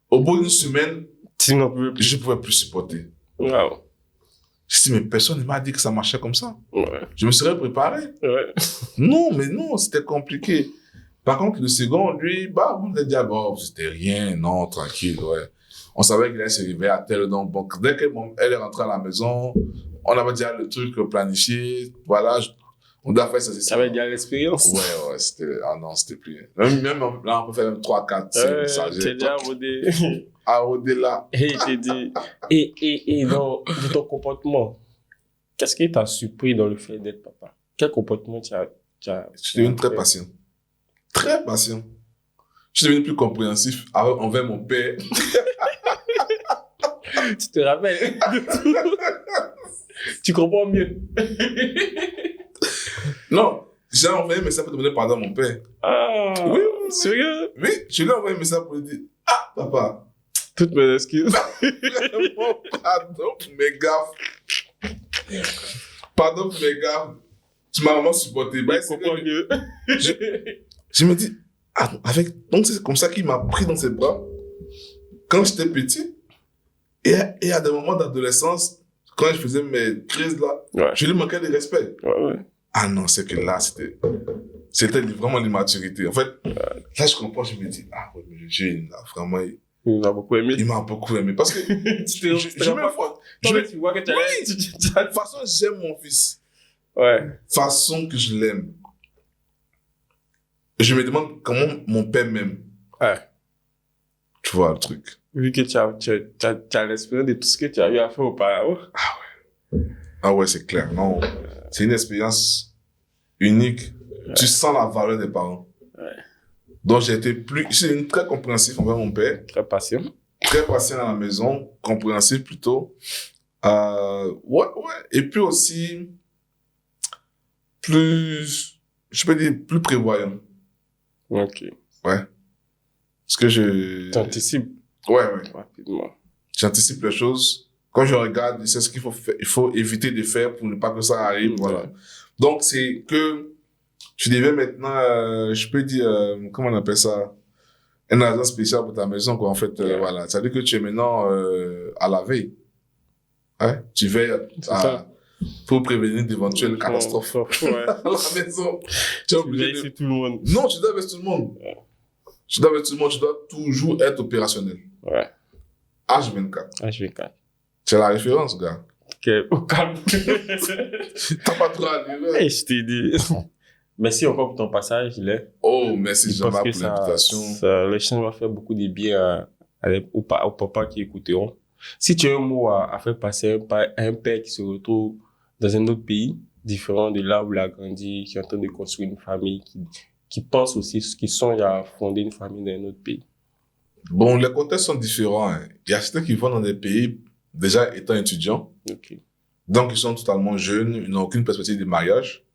[SPEAKER 2] Au bout d'une semaine, je ne pouvais plus supporter.
[SPEAKER 1] Wow.
[SPEAKER 2] Je dis, mais personne ne m'a dit que ça marchait comme ça.
[SPEAKER 1] Ouais.
[SPEAKER 2] Je me serais préparé.
[SPEAKER 1] Ouais.
[SPEAKER 2] Non, mais non, c'était compliqué. Par contre, le second, lui, on a dit, c'était rien, non, tranquille, ouais. On savait qu'il allait se réveiller à telle heure. Donc, dès qu'elle est rentrée à la maison, on avait déjà le truc planifié. Voilà, on doit faire ça.
[SPEAKER 1] Ça avait déjà l'expérience.
[SPEAKER 2] Ouais, c'était plus. Même là, on peut faire même 3, 4, 5, ça.
[SPEAKER 1] T'es déjà rodé.
[SPEAKER 2] Rodé là.
[SPEAKER 1] Et j'ai dit, et dans ton comportement, qu'est-ce qui t'a surpris dans le fait d'être papa? Quel comportement tu as
[SPEAKER 2] Je suis devenu très patient. Très patient. Je suis devenu plus compréhensif envers mon père.
[SPEAKER 1] Tu te rappelles de tout. Tu comprends mieux.
[SPEAKER 2] Non, j'ai envoyé un message pour demander pardon à mon père.
[SPEAKER 1] Ah,
[SPEAKER 2] oui.
[SPEAKER 1] Sérieux?
[SPEAKER 2] Oui, je lui ai envoyé un message pour lui dire, ah, papa.
[SPEAKER 1] Toutes mes excuses.
[SPEAKER 2] Vraiment, pardon pour mes gaffes. Pardon pour mes gaffes. Tu m'as vraiment supporté.
[SPEAKER 1] Je comprends mieux.
[SPEAKER 2] Je me dis, donc c'est comme ça qu'il m'a pris dans ses bras quand j'étais petit. Et à des moments d'adolescence, quand je faisais mes crises là,
[SPEAKER 1] ouais.
[SPEAKER 2] Je lui manquais de respect.
[SPEAKER 1] Ouais.
[SPEAKER 2] Ah non, c'est que là, c'était vraiment l'immaturité. En fait, là, je comprends, je me dis, ah ouais, mais le jeune, là, vraiment,
[SPEAKER 1] il m'a beaucoup aimé.
[SPEAKER 2] Il m'a beaucoup aimé. Parce que,
[SPEAKER 1] tu vois que tu as...
[SPEAKER 2] De toute façon, j'aime mon fils.
[SPEAKER 1] Ouais.
[SPEAKER 2] Façon que je l'aime. Je me demande comment mon père m'aime.
[SPEAKER 1] Ouais.
[SPEAKER 2] Tu vois le truc.
[SPEAKER 1] Vu que tu as l'expérience de tout ce que tu as eu à faire auparavant.
[SPEAKER 2] Ah ouais, c'est clair. Non. C'est une expérience unique. Ouais. Tu sens la valeur des parents.
[SPEAKER 1] Ouais.
[SPEAKER 2] Donc, j'ai très compréhensif envers mon père.
[SPEAKER 1] Très patient.
[SPEAKER 2] Très patient à la maison. Compréhensif plutôt. Ouais. Et puis aussi, je peux dire, plus prévoyant.
[SPEAKER 1] Ok.
[SPEAKER 2] Ouais. Parce que
[SPEAKER 1] T'anticipes.
[SPEAKER 2] Ouais.
[SPEAKER 1] Rapidement.
[SPEAKER 2] J'anticipe les choses. Quand je regarde, c'est ce qu'il faut faire. Il faut éviter de faire pour ne pas que ça arrive. Voilà. Donc, c'est que tu deviens maintenant, je peux dire, comment on appelle ça? Un agent spécial pour ta maison, quoi, en fait. Voilà. Ça veut dire que tu es maintenant à la veille. Ouais. Tu veilles pour prévenir d'éventuelles catastrophes. À la maison. Tu es obligé
[SPEAKER 1] de... tout le monde.
[SPEAKER 2] Non, tu dois avec tout le monde. Ouais. Tu dois toujours être opérationnel.
[SPEAKER 1] Ouais.
[SPEAKER 2] H24. C'est la référence, gars.
[SPEAKER 1] Ok, au calme.
[SPEAKER 2] T'as pas trop à dire.
[SPEAKER 1] Et je t'ai dit. Merci encore pour ton passage, Lé.
[SPEAKER 2] Oh, merci Jean-Marc pour l'invitation.
[SPEAKER 1] Le chien m'a fait beaucoup de bien aux papas qui écouteront. Si tu as un mot à faire passer à un père qui se retrouve dans un autre pays, différent de là où il a grandi, qui est en train de construire une famille, qui pense aussi, qui songe à fonder une famille dans un autre pays.
[SPEAKER 2] Bon, les contextes sont différents. Hein. Il y a certains qui vont dans des pays déjà étant étudiants.
[SPEAKER 1] Okay.
[SPEAKER 2] Donc, ils sont totalement jeunes, ils n'ont aucune perspective de mariage.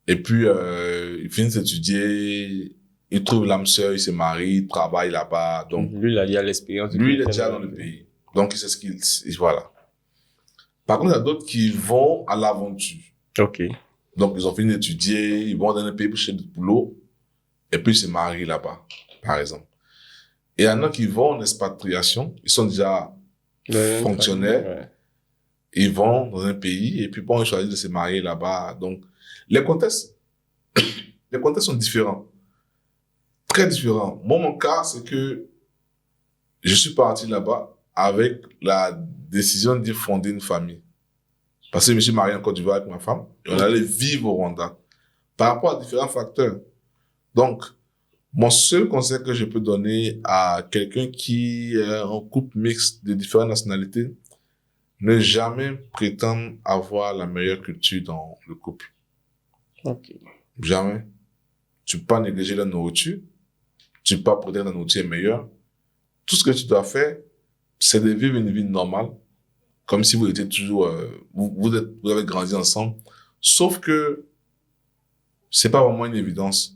[SPEAKER 2] Et puis, ils finissent d'étudier, ils trouvent l'âme sœur, ils se marient, ils travaillent là-bas. Donc,
[SPEAKER 1] lui, il a l'expérience.
[SPEAKER 2] Lui, il est déjà dans le pays. Donc, il sait ce qu'il... Voilà. Par contre, il y a d'autres qui vont à l'aventure.
[SPEAKER 1] Ok.
[SPEAKER 2] Donc, ils ont fini d'étudier, ils vont dans un pays pour chercher du boulot, et puis ils se marient là-bas, par exemple. Et il y en a qui vont en expatriation, ils sont déjà fonctionnaires, ouais. Ils vont dans un pays, et puis bon, ils choisissent de se marier là-bas. Donc, les contextes sont différents. Très différents. Moi, mon cas, c'est que je suis parti là-bas avec la décision de fonder une famille. Parce que je me suis marié en Côte d'Ivoire avec ma femme, et on allait vivre au Rwanda. Par rapport à différents facteurs. Donc, mon seul conseil que je peux donner à quelqu'un qui est en couple mixte de différentes nationalités, Ne jamais prétendre avoir la meilleure culture dans le couple.
[SPEAKER 1] Ok.
[SPEAKER 2] Jamais. Tu peux pas négliger la nourriture. Tu peux pas prétendre que la nourriture est meilleure. Tout ce que tu dois faire, c'est de vivre une vie normale. Comme si vous étiez toujours, vous avez grandi ensemble. Sauf que, c'est pas vraiment une évidence.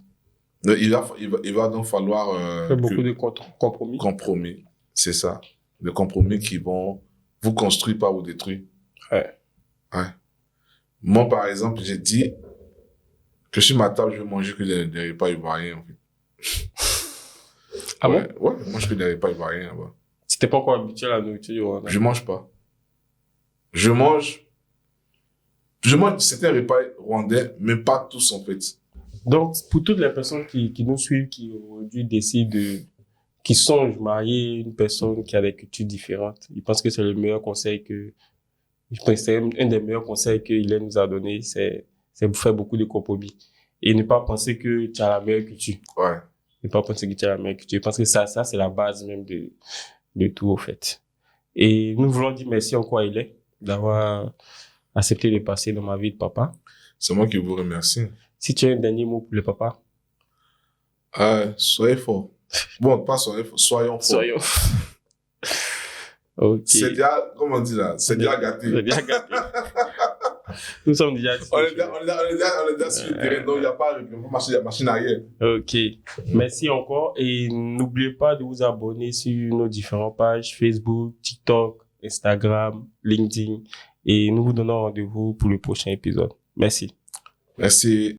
[SPEAKER 2] Il va donc falloir,
[SPEAKER 1] Fait beaucoup de compromis.
[SPEAKER 2] Compromis. C'est ça. Des compromis qui vont vous construire, pas vous détruire.
[SPEAKER 1] Ouais.
[SPEAKER 2] Ouais. Moi, par exemple, j'ai dit que sur ma table, je vais manger que des repas ivoiriens, en fait.
[SPEAKER 1] Ah
[SPEAKER 2] ouais,
[SPEAKER 1] bon?
[SPEAKER 2] ouais, moi, je fais des repas ivoiriens, là-bas.
[SPEAKER 1] Si t'es pas encore habitué à la nourriture du Rwanda.
[SPEAKER 2] Je mange pas. Je mange certains repas rwandais, mais pas tous, en fait.
[SPEAKER 1] Donc, pour toutes les personnes qui nous suivent, qui aujourd'hui décident qui songent marier une personne qui a des cultures différentes, je pense que c'est le meilleur conseil je pense que c'est un des meilleurs conseils qu'il nous a donné, c'est faire beaucoup de compromis. Et ne pas penser que tu as la meilleure culture.
[SPEAKER 2] Ouais.
[SPEAKER 1] Ne pas penser que tu as la meilleure culture. Je pense que ça, c'est la base même de tout, au fait. Et nous voulons dire merci encore à Hélène d'avoir accepté de passer dans ma vie de papa.
[SPEAKER 2] C'est moi qui vous remercie.
[SPEAKER 1] Si tu as un dernier mot pour le papa.
[SPEAKER 2] Soyez fort. Bon, pas soyez fort, soyons forts.
[SPEAKER 1] Soyons. Ok.
[SPEAKER 2] C'est déjà, comment on dit là? C'est déjà gâté.
[SPEAKER 1] C'est déjà gâté. Nous sommes déjà
[SPEAKER 2] on est déjà sur le terrain, donc il n'y a pas de machine arrière.
[SPEAKER 1] Ok. Merci encore. Et n'oubliez pas de vous abonner sur nos différentes pages Facebook, TikTok, Instagram, LinkedIn. Et nous vous donnons rendez-vous pour le prochain épisode. Merci.
[SPEAKER 2] Merci.